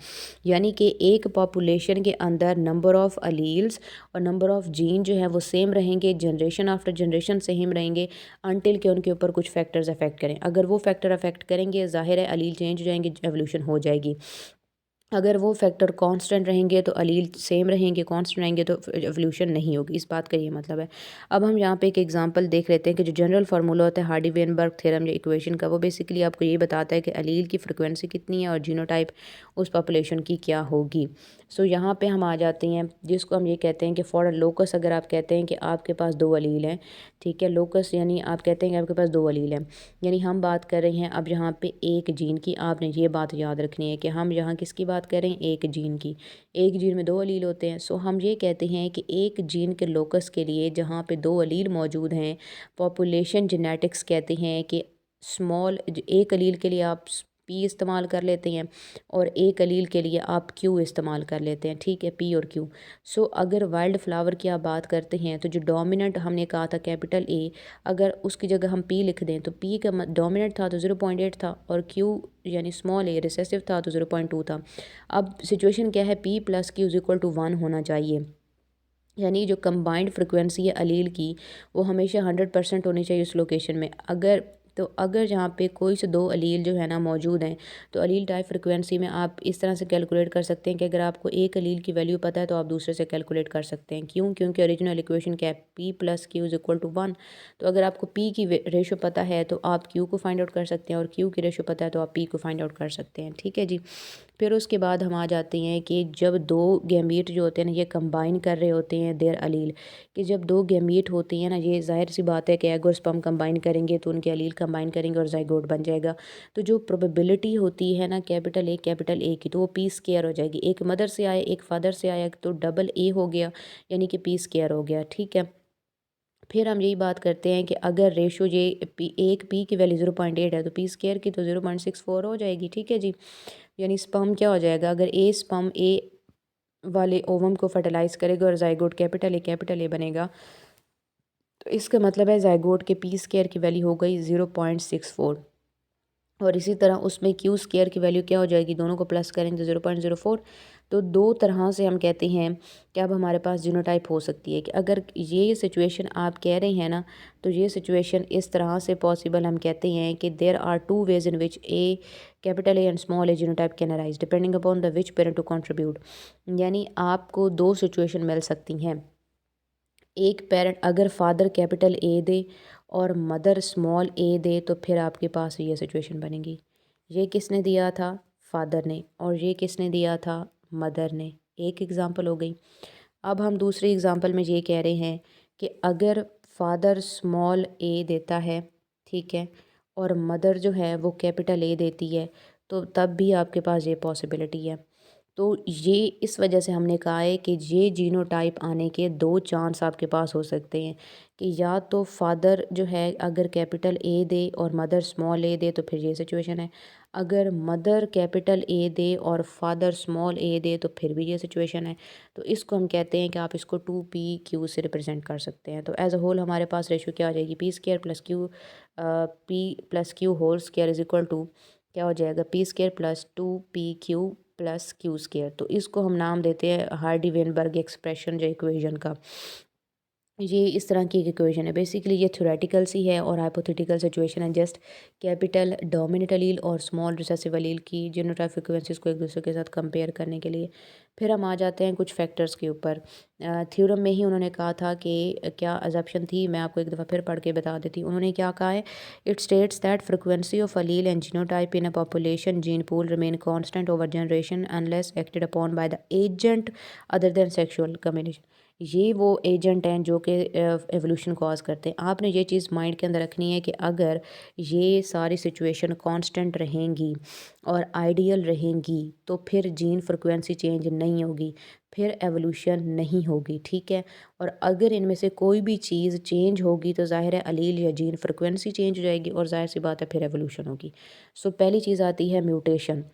यानी कि एक पॉपुलेशन के अंदर नंबर ऑफ़ अलील्स और नंबर ऑफ़ जीन जो है वो सेम रहेंगे, जनरेशन आफ्टर जनरेशन सेम रहेंगे, अनटिल के उनके ऊपर कुछ फैक्टर्स अफेक्ट करें। अगर वो फैक्टर अफेक्ट करेंगे ज़ाहिर है अलील चेंज हो जाएंगे, एवोल्यूशन हो जाएगी। अगर वो फैक्टर कांस्टेंट रहेंगे तो अलील सेम रहेंगे, कांस्टेंट रहेंगे तो एवोल्यूशन नहीं होगी। इस बात का ये मतलब है। अब हम यहाँ पे एक एग्जांपल देख लेते हैं कि जो जनरल फार्मूला होता है हार्डी-वेनबर्ग थ्योरम या इक्वेशन का, वो बेसिकली आपको ये बताता है कि अलील की फ्रिक्वेंसी कितनी है और जीनोटाइप उस पॉपुलेशन की क्या होगी। सो यहाँ पे हम आ जाते हैं जिसको हम ये कहते हैं कि फॉर लोकस, अगर आप कहते हैं कि आपके पास दो अलील हैं, ठीक है, लोकस यानी आप कहते हैं कि आपके पास दो अलील हैं, यानी हम बात कर रहे हैं अब यहाँ पे एक जीन की। आपने ये बात याद रखनी है कि हम यहाँ किसकी बात कर रहे हैं, एक जीन की। एक जीन में दो अलील होते हैं। सो हम ये कहते हैं कि एक जीन के लोकस के लिए जहाँ पे दो अलील मौजूद हैं, पॉपुलेशन जेनेटिक्स कहते हैं कि स्मॉल एक अलील के लिए आप पी इस्तेमाल कर लेते हैं और एक अलील के लिए आप क्यू इस्तेमाल कर लेते हैं, ठीक है, पी और क्यू। सो अगर वाइल्ड फ्लावर की आप बात करते हैं तो जो डोमिनेंट हमने कहा था कैपिटल ए, अगर उसकी जगह हम पी लिख दें तो पी का डोमिनेंट था तो 0.8 था और क्यू यानी स्मॉल ए रिसेसिव था तो 0.2 था। अब सिचुएशन क्या है, P plus Q is equal to 1 होना चाहिए, यानी जो कंबाइंड फ्रिक्वेंसी है अलील की वो हमेशा 100% होनी चाहिए उस लोकेशन में। अगर यहाँ पे कोई से दो अलील जो है ना मौजूद हैं, तो अलील टाइप फ्रिक्वेंसी में आप इस तरह से कैलकुलेट कर सकते हैं कि अगर आपको एक अलील की वैल्यू पता है तो आप दूसरे से कैलकुलेट कर सकते हैं। क्यों? क्योंकि ओरिजिनल इक्वेशन क्या है, P plus Q is equal to 1। तो अगर आपको पी की रेशो पता है तो आप क्यू को फाइंड आउट कर सकते हैं और क्यू की रेशो पता है तो आप पी को फाइंड आउट कर सकते हैं, ठीक है जी। फिर उसके बाद हम आ जाते हैं कि जब दो गैमीट जो होते हैं ना ये कंबाइन कर रहे होते हैं देयर अलील, कि जब दो गैमीट होती हैं ना, ये जाहिर सी बात है कि एग और स्पर्म कंबाइन करेंगे तो उनके अलील कंबाइन करेंगे और जाइगोट बन जाएगा। तो जो प्रोबेबिलिटी होती है ना कैपिटल ए की, तो वो पी स्क्वायर हो जाएगी। एक मदर से आए एक फादर से आया तो डबल ए हो गया, यानी कि पी स्क्वायर हो गया, ठीक है। फिर हम यही बात करते हैं कि अगर रेशो ये एक पी की वैल्यू 0.8 है तो पी स्क्वायर की तो 0.64 हो जाएगी, ठीक है जी। यानी स्पर्म क्या हो जाएगा, अगर ए स्पर्म ए वाले ओवम को फर्टिलाइज करेगा और जाइगोट कैपिटल ए बनेगा, तो इसका मतलब है जाइगोट के पी स्क्वायर की वैल्यू हो गई 0.64। और इसी तरह उसमें क्यू स्क्वायर की वैल्यू क्या हो जाएगी, दोनों को प्लस करेंगे तो 0.04। तो दो तरह से हम कहते हैं कि अब हमारे पास जीनोटाइप हो सकती है कि अगर ये सिचुएशन आप कह रहे हैं ना, तो ये सिचुएशन इस तरह से पॉसिबल हम कहते हैं कि there are two ways in which a capital A and small a genotype can arise depending upon the which parent to contribute. यानी आपको दो सिचुएशन मिल सकती हैं। एक पेरेंट अगर फादर कैपिटल ए दे और मदर स्मॉल ए दे तो फिर आपके पास ये सिचुएशन बनेगी। ये किसने दिया था, फादर ने, और ये किसने दिया था, मदर ने। एक एग्ज़ाम्पल हो गई। अब हम दूसरी एग्ज़ाम्पल में ये कह रहे हैं कि अगर फादर स्मॉल ए देता है, ठीक है, और मदर जो है वो कैपिटल ए देती है, तो तब भी आपके पास ये पॉसिबिलिटी है। तो ये इस वजह से हमने कहा है कि ये जीनोटाइप आने के दो चांस आपके पास हो सकते हैं कि या तो फादर जो है अगर कैपिटल ए दे और मदर स्मॉल ए दे तो फिर ये सिचुएशन है। अगर मदर कैपिटल ए दे और फादर स्मॉल ए दे तो फिर भी ये सिचुएशन है। तो इसको हम कहते हैं कि आप इसको 2p q से रिप्रेजेंट कर सकते हैं। तो एज अ होल हमारे पास रेशियो क्या हो जाएगी, P square plus Q, P plus Q whole square is equal to क्या हो जाएगा, P square plus 2p/q plus Q square. तो इसको हम नाम देते हैं हार्डी वेनबर्ग एक्सप्रेशन जो इक्वेशन का। ये इस तरह की एक इक्वेशन है। बेसिकली ये थ्योरेटिकल सी है और हाइपोथेटिकल सिचुएशन है। जस्ट कैपिटल डोमिनेंट अलील और स्मॉल रिसेसिव अलील की जीनोटाइप फ्रीक्वेंसीज को एक दूसरे के साथ कंपेयर करने के लिए। फिर हम आ जाते हैं कुछ फैक्टर्स के ऊपर। थ्योरम में ही उन्होंने कहा था कि क्या अजम्पशन थी, मैं आपको एक दफ़ा फिर पढ़ के बता देती हूँ। उन्होंने क्या कहा है, it states that frequency of allele and genotype in a population gene pool remain constant over generation unless acted upon by the agent other than sexual communication. ये वो एजेंट हैं जो कि एवोल्यूशन कॉज करते हैं। आपने ये चीज़ माइंड के अंदर रखनी है कि अगर ये सारी सिचुएशन कांस्टेंट रहेंगी और आइडियल रहेंगी तो फिर जीन फ्रिक्वेंसी चेंज नहीं होगी, फिर एवोल्यूशन नहीं होगी, ठीक है। और अगर इनमें से कोई भी चीज़ चेंज होगी तो ज़ाहिर है अलील या जीन फ्रिक्वेंसी चेंज हो जाएगी और ज़ाहिर सी बात है फिर एवोल्यूशन होगी। सो पहली चीज़ आती है म्यूटेशन।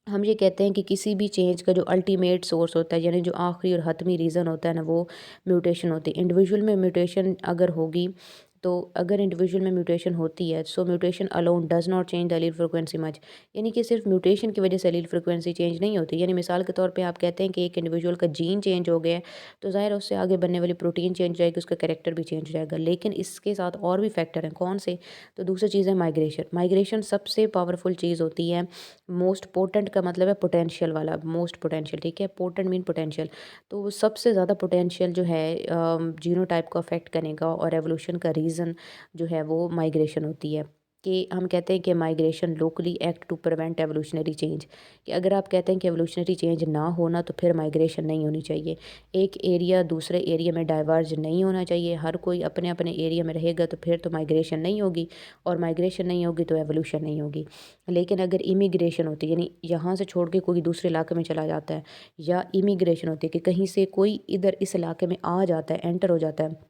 हम ये कहते हैं कि किसी भी चेंज का जो अल्टीमेट सोर्स होता है, यानी जो आखिरी और हतमी रीज़न होता है ना, वो म्यूटेशन होती है। इंडिविजुअल में म्यूटेशन अगर होगी तो अगर इंडिविजुअल में म्यूटेशन होती है, so mutation alone does not change the allele frequency much. यानी कि सिर्फ म्यूटेशन की वजह से एलील फ्रिक्वेंसी चेंज नहीं होती। यानी मिसाल के तौर पे आप कहते हैं कि एक इंडिविजुअल का जीन चेंज हो गया है, तो ज़ाहिर है उससे आगे बनने वाली प्रोटीन चेंज हो जाएगी, उसका कैरेक्टर भी चेंज हो जाएगा। लेकिन इसके साथ और भी फैक्टर हैं, कौन से? तो दूसरी चीज़ है माइग्रेशन। माइग्रेशन सबसे पावरफुल चीज़ होती है। मोस्ट पोटेंट का मतलब है पोटेंशियल वाला, मोस्ट पोटेंशियल, ठीक है? Potent mean potential. तो वो सबसे ज़्यादा पोटेंशियल जो है जीनोटाइप को अफेक्ट करेगा, और एवोल्यूशन का रीज़न जो है वो माइग्रेशन होती है। कि हम कहते हैं कि migration locally act to prevent evolutionary change, कि अगर आप कहते हैं कि एवोल्यूशनरी चेंज ना होना तो फिर माइग्रेशन नहीं होनी चाहिए। एक एरिया दूसरे एरिया में डाइवर्ज नहीं होना चाहिए, हर कोई अपने अपने एरिया में रहेगा तो फिर तो माइग्रेशन नहीं होगी, और माइग्रेशन नहीं होगी तो एवोल्यूशन नहीं होगी। लेकिन अगर इमिग्रेशन होती है, यानी यहाँ से छोड़ के कोई दूसरे इलाके में चला जाता है, या इमिग्रेशन होती है कि कहीं से कोई इधर इस इलाके में आ जाता है, एंटर हो जाता है,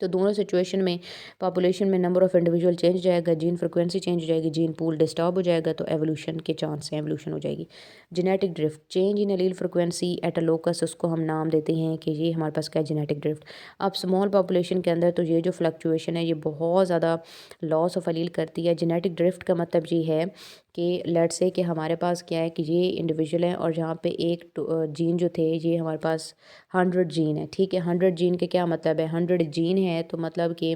तो दोनों सिचुएशन में पॉपुलेशन में नंबर ऑफ़ इंडिविजुअल चेंज हो जाएगा, जीन फ्रीक्वेंसी चेंज हो जाएगी, जीन पूल डिस्टर्ब हो जाएगा, तो एवोल्यूशन के चांस हैं, एवोल्यूशन हो जाएगी। Genetic drift, change in allele frequency at a locus, उसको हम नाम देते हैं कि ये हमारे पास क्या है, जेनेटिक ड्रिफ्ट। अब स्मॉल पॉपुलेशन के अंदर तो ये जो फ्लक्चुएशन है ये बहुत ज़्यादा लॉस ऑफ एलील करती है। जेनेटिक ड्रिफ्ट का मतलब ये है कि लेट्स से कि हमारे पास क्या है कि ये इंडिविजुअल है, और जहाँ पे एक जीन जो थे ये हमारे पास 100 जीन है, ठीक है? 100 जीन के क्या मतलब है, 100 जीन है तो मतलब कि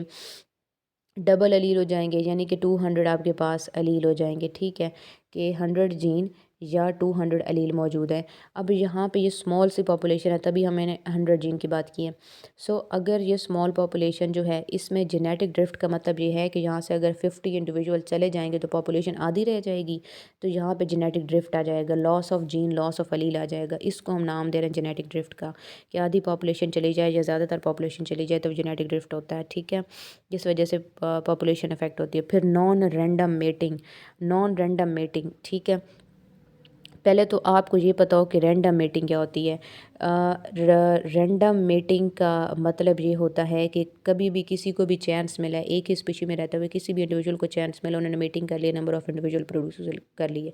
डबल अलील हो जाएंगे, यानी कि 200 आपके पास अलील हो जाएंगे, ठीक है? कि 100 जीन या 200 अलील मौजूद है। अब यहाँ पे ये स्मॉल सी पॉपुलेशन है, तभी हमने 100 जीन की बात की है। सो अगर ये स्मॉल पॉपुलेशन जो है, इसमें जेनेटिक ड्रिफ्ट का मतलब ये है कि यहाँ से अगर 50 इंडिविजुअल चले जाएंगे तो पॉपुलेशन आधी रह जाएगी, तो यहाँ पे जेनेटिक ड्रिफ्ट आ जाएगा, loss of gene, loss of allele आ जाएगा। इसको हम नाम दे रहे हैं जेनेटिक ड्रिफ्ट का, कि आधी पॉपुलेशन चली जाए या ज़्यादातर पॉपुलेशन चली जाए तो जेनेटिक ड्रिफ्ट होता है, ठीक है? जिस वजह से पॉपुलेशन अफेक्ट होती है। फिर non random mating, non random mating, ठीक है? पहले तो आपको ये पता हो कि रैंडम मेटिंग क्या होती है। रैंडम मेटिंग का मतलब ये होता है कि कभी भी किसी को भी चांस मिला है, एक ही स्पीशी में रहते हुए किसी भी इंडिविजुअल को चांस मिला, उन्होंने मेटिंग कर लिया, नंबर ऑफ़ इंडिविजुअल प्रोड्यूस कर लिए।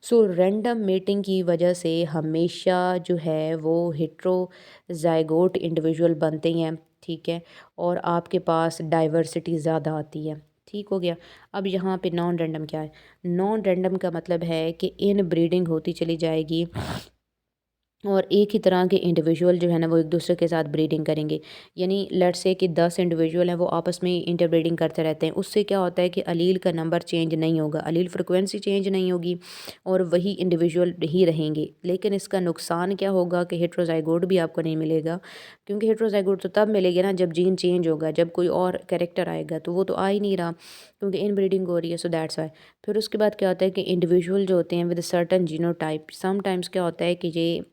सो रैंडम मेटिंग की वजह से हमेशा जो है वो हेट्रोजाइगोट इंडिविजुअल बनते हैं, ठीक है? और आपके पास डाइवर्सिटी ज़्यादा आती है, ठीक हो गया। अब यहाँ पे नॉन रैंडम क्या है? नॉन रैंडम का मतलब है कि इन ब्रीडिंग होती चली जाएगी, और एक ही तरह के इंडिविजुअल जो है ना वो एक दूसरे के साथ ब्रीडिंग करेंगे। यानी लेट्स से कि 10 इंडिविजुअल हैं, वो आपस में इंटरब्रीडिंग करते रहते हैं। उससे क्या होता है कि अलील का नंबर चेंज नहीं होगा, अलील फ्रिक्वेंसी चेंज नहीं होगी, और वही इंडिविजुअल ही रहेंगे। लेकिन इसका नुकसान क्या होगा कि हेट्रोजाइगोट भी आपको नहीं मिलेगा, क्योंकि हेट्रोजाइगोट तो तब मिलेगा ना जब जीन चेंज होगा, जब कोई और कैरेक्टर आएगा, तो वो तो आ ही नहीं रहा क्योंकि इन ब्रीडिंग हो रही है, सो दैट्स वाई। फिर उसके बाद क्या होता है कि इंडिविजुअल जो होते हैं विद सर्टन जीनोटाइप, समटाइम्स क्या होता है कि ये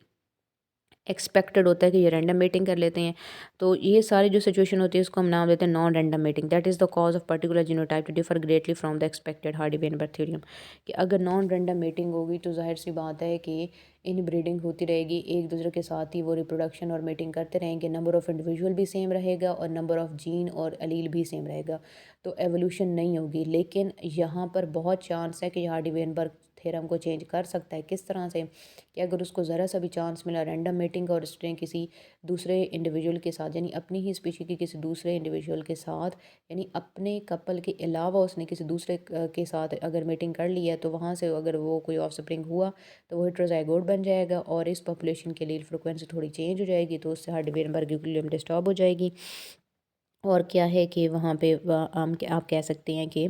एक्सपेक्टेड होता है कि ये रैंडम मेटिंग कर लेते हैं। तो ये सारी जो सिचुएशन होती है इसको हम नाम देते हैं non random mating. That is the cause of particular genotype to differ greatly from the expected Hardy Weinberg theorem. कि अगर नॉन रैंडम मेटिंग होगी तो जाहिर सी बात है कि इन ब्रीडिंग होती रहेगी, एक दूसरे के साथ ही वो रिप्रोडक्शन और मेटिंग करते रहेंगे, नंबर ऑफ़ इंडिविजुअल भी सेम रहेगा और नंबर ऑफ़ जीन और अलील भी सेम रहेगा, तो एवोल्यूशन नहीं होगी। लेकिन यहाँ पर बहुत चांस है कि हार्डी-वेनबर्ग थ्योरम को चेंज कर सकता है। किस तरह से? कि अगर उसको ज़रा सा भी चांस मिला रैंडम मेटिंग का, और उसने किसी दूसरे इंडिविजुअल के साथ, यानी अपनी ही स्पीशी के किसी दूसरे इंडिविजुअल के साथ, यानी अपने कपल के अलावा उसने किसी दूसरे के साथ अगर मेटिंग कर ली है, तो वहाँ से अगर वो कोई ऑफस्प्रिंग हुआ तो वो हेट्रोजाइगोट बन जाएगा, और इस पॉपुलेशन के लिए फ्रिक्वेंसी थोड़ी चेंज हो जाएगी, तो उससे हार्डी-वेनबर्ग इक्विलिब्रियम डिस्टर्ब हो जाएगी। और क्या है कि वहाँ पे आप कह सकते हैं कि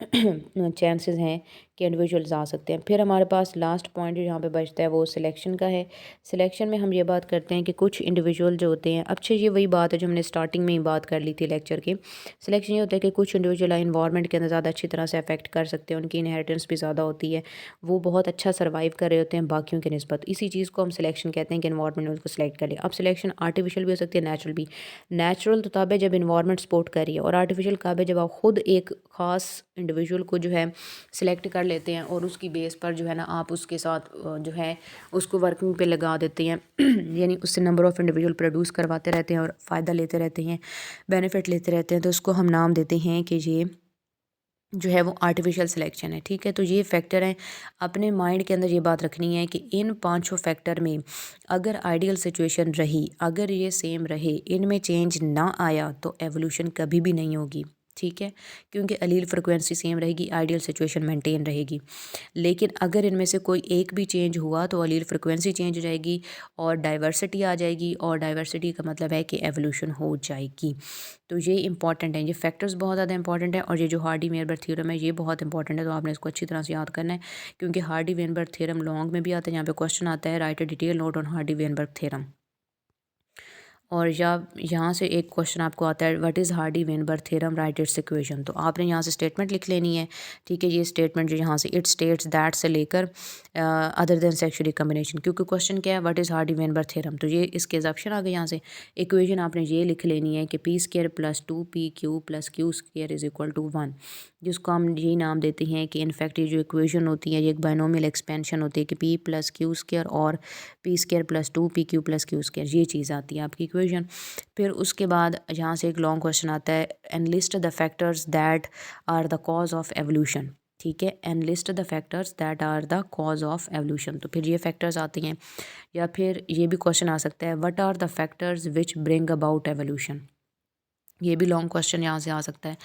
चांसेस हैं कि इंडिविजुअल्स आ सकते हैं। फिर हमारे पास लास्ट पॉइंट जो यहाँ पे बचता है वो सिलेक्शन का है। सिलेक्शन में हम ये बात करते हैं कि कुछ इंडिविजुअल जो होते हैं, अच्छा ये वही बात है जो हमने स्टार्टिंग में ही बात कर ली थी लेक्चर की। सिलेक्शन ये होता है कि कुछ इंडिविजुअल इन्वायरमेंट के अंदर ज़्यादा अच्छी तरह से अफेक्ट कर सकते हैं, उनकी इनहेरिटेंस भी ज़्यादा होती है, वो बहुत अच्छा सर्वाइव कर रहे होते हैं बाकियों के निस्बत। इसी चीज़ को हम सिलेक्शन कहते हैं कि इन्वायरमेंट ने उनको सेलेक्ट कर लिया। अब सिलेक्शन आर्टिफिशियल भी हो सकती है, नेचुरल भी। नेचुरल तो तब है जब इन्वायरमेंट सपोर्ट कर रही है, और आर्टिफिशियल कब है जब आप खुद एक ख़ास इंडिविजुअल को जो है सिलेक्ट कर लेते हैं, और उसकी बेस पर जो है ना आप उसके साथ जो है उसको वर्किंग पे लगा देते हैं यानी उससे नंबर ऑफ़ इंडिविजुअल प्रोड्यूस करवाते रहते हैं और फ़ायदा लेते रहते हैं, बेनिफिट लेते रहते हैं, तो उसको हम नाम देते हैं कि ये जो है वो आर्टिफिशियल सिलेक्शन है। ठीक है, तो ये फैक्टर हैं। अपने माइंड के अंदर ये बात रखनी है कि इन पांचों फैक्टर में अगर आइडियल सिचुएशन रही, अगर ये सेम रहे, इनमें चेंज ना आया तो एवोल्यूशन कभी भी नहीं होगी। ठीक है, क्योंकि अलील फ्रिक्वेंसी सेम रहेगी, आइडियल सिचुएशन मेंटेन रहेगी। लेकिन अगर इनमें से कोई एक भी चेंज हुआ तो अलील फ्रिक्वेंसी चेंज हो जाएगी और डाइवर्सिटी आ जाएगी, और डाइवर्सिटी का मतलब है कि एवोल्यूशन हो जाएगी। तो ये इंपॉर्टेंट है, ये फैक्टर्स बहुत ज़्यादा इंपॉर्टेंट है। और ये जो हार्डी वेनबर्ग थ्योरम है ये बहुत इंपॉर्टेंट है, तो आपने इसको अच्छी तरह से याद करना है, क्योंकि हार्डी वेनबर्ग थ्योरम लॉन्ग में भी आता है। यहाँ पे क्वेश्चन आता है, write a detail note on Hardy Weinberg theorem. और या यहाँ से एक क्वेश्चन आपको आता है, what is Hardy Weinberg theorem, write its equation. तो आपने यहाँ से स्टेटमेंट लिख लेनी है। ठीक है, ये स्टेटमेंट जो यहाँ से इट स्टेट्स दैट से लेकर अदर देन सेक्सुअल कम्बिनेशन, क्योंकि क्वेश्चन क्या है, what is Hardy Weinberg theorem, तो ये इसके ऑप्शन आ गए। यहाँ से इक्वेशन आपने ये लिख लेनी है कि p square plus 2pq plus q square is equal to 1, जिसको हम यही नाम देते हैं कि इनफैक्ट ये जो इक्वेशन होती है ये एक बाइनोमियल एक्सपेंशन होती है कि पी प्लस क्यू स्क्र और P square plus 2pq plus q square, ये चीज़ आती है आपकी इक्वेशन। फिर उसके बाद यहाँ से एक लॉन्ग क्वेश्चन आता है, enlist the factors that are the cause of evolution. ठीक है, enlist the factors that are the cause of evolution, तो फिर ये फैक्टर्स आती हैं। या फिर ये भी क्वेश्चन आ सकता है, what are the factors which bring about evolution, ये भी लॉन्ग क्वेश्चन यहाँ से आ सकता है।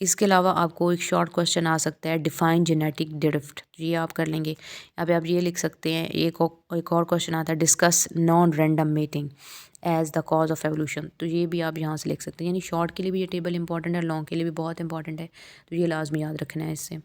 इसके अलावा आपको एक शॉर्ट क्वेश्चन आ सकता है, डिफाइन जेनेटिक ड्रिफ्ट, तो ये आप कर लेंगे। यहाँ पे आप ये लिख सकते हैं। एक और क्वेश्चन आता है, discuss non random mating as the cause of evolution, तो ये भी आप यहाँ से लिख सकते हैं। यानी शॉर्ट के लिए भी ये टेबल इंपॉर्टेंट है, लॉन्ग के लिए भी बहुत इंपॉर्टेंट है, तो ये लाजमी याद रखना है इससे।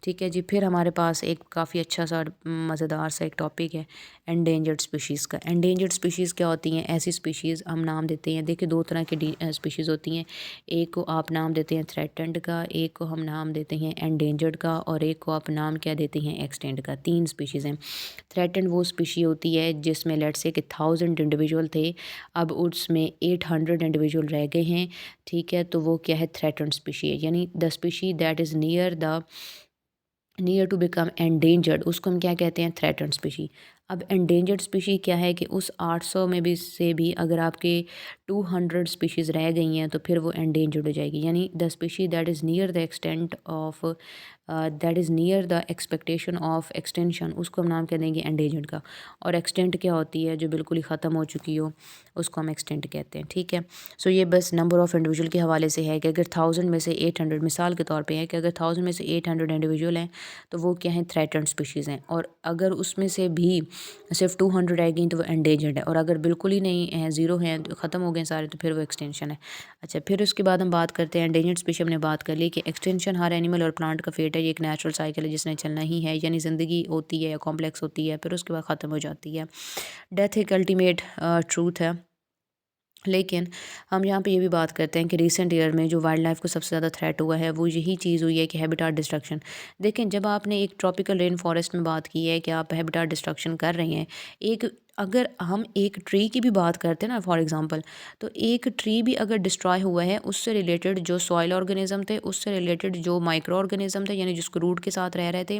ठीक है जी, फिर हमारे पास एक काफ़ी अच्छा सा मज़ेदार सा एक टॉपिक है, एंडेंजर्ड स्पीशीज़ का। एंडेंजर्ड स्पीशीज़ क्या होती हैं, ऐसी स्पीशीज़ हम नाम देते हैं। देखिए, दो तरह की स्पीशीज़ होती हैं, एक को आप नाम देते हैं थ्रेटेंड का, एक को हम नाम देते हैं एंडेंजर्ड का, और एक को आप नाम क्या देते हैं, एक्सटेंड का। तीन स्पीशीज़ हैं। थ्रेटेंड वो स्पीशी होती है जिसमें लेट्स से कि 1000 इंडिविजुअल थे, अब उसमें 800 इंडिविजुअल रह गए हैं। ठीक है, तो वो क्या है, थ्रेटेंड स्पीशी है। यानी the species that is near to become endangered, उसको हम क्या कहते हैं, थ्रेटन्ड स्पीशी। अब एंडेंजर्ड स्पीशी क्या है कि उस 800 में भी से भी अगर आपके 200 स्पीशीज़ रह गई हैं तो फिर वो एंडेंजर्ड हो जाएगी। यानी the species that is near the extent of that is near the expectation of extension, उसको हम नाम कह देंगे एंडेंजर्ड का। और एक्सटेंट क्या होती है, जो बिल्कुल ही ख़त्म हो चुकी हो, उसको हम एक्सटेंट कहते हैं। ठीक है, सो ये बस नंबर ऑफ़ इंडिविजुअल के हवाले से है कि अगर 1000 में से 800, मिसाल के तौर पे है कि अगर 1000 में से 800 इंडिविजुअल हैं तो वो क्या हैं, थ्रेटन्ड स्पीशीज़ हैं। और अगर उसमें से भी सिर्फ 200 रह गई तो वो एंडेंजर्ड है। और अगर बिल्कुल ही नहीं है, ज़ीरो हैं, तो ख़त्म हो गए सारे, तो फिर वो एक्सटेंशन है। अच्छा, फिर उसके बाद हम बात करते हैं एंडेंजर्ड स्पीशी। हमने बात कर ली कि एक्सटेंशन हर एनिमल और प्लांट का फेट है, ये एक नेचुरल साइकिल है जिसने चलना ही है। यानी ज़िंदगी होती है या कॉम्प्लेक्स होती है, फिर उसके बाद ख़त्म हो जाती है। डेथ एक अल्टीमेट ट्रूथ है। लेकिन हम यहाँ पे ये भी बात करते हैं कि रिसेंट ईयर में जो वाइल्ड लाइफ को सबसे ज़्यादा थ्रेट हुआ है वो यही चीज़ हुई है कि हैबिटाट डिस्ट्रक्शन। देखें, जब आपने एक ट्रॉपिकल रेन फॉरेस्ट में बात की है कि आप हैबिटाट डिस्ट्रक्शन कर रहे हैं, एक अगर हम एक ट्री की भी बात करते हैं ना फॉर एग्जांपल, तो एक ट्री भी अगर डिस्ट्रॉय हुआ है, उससे रिलेटेड जो सॉइल ऑर्गेनिज्म थे, उससे रिलेटेड जो माइक्रो ऑर्गेनिज्म थे, यानी जिसको रूट के साथ रह रहे थे,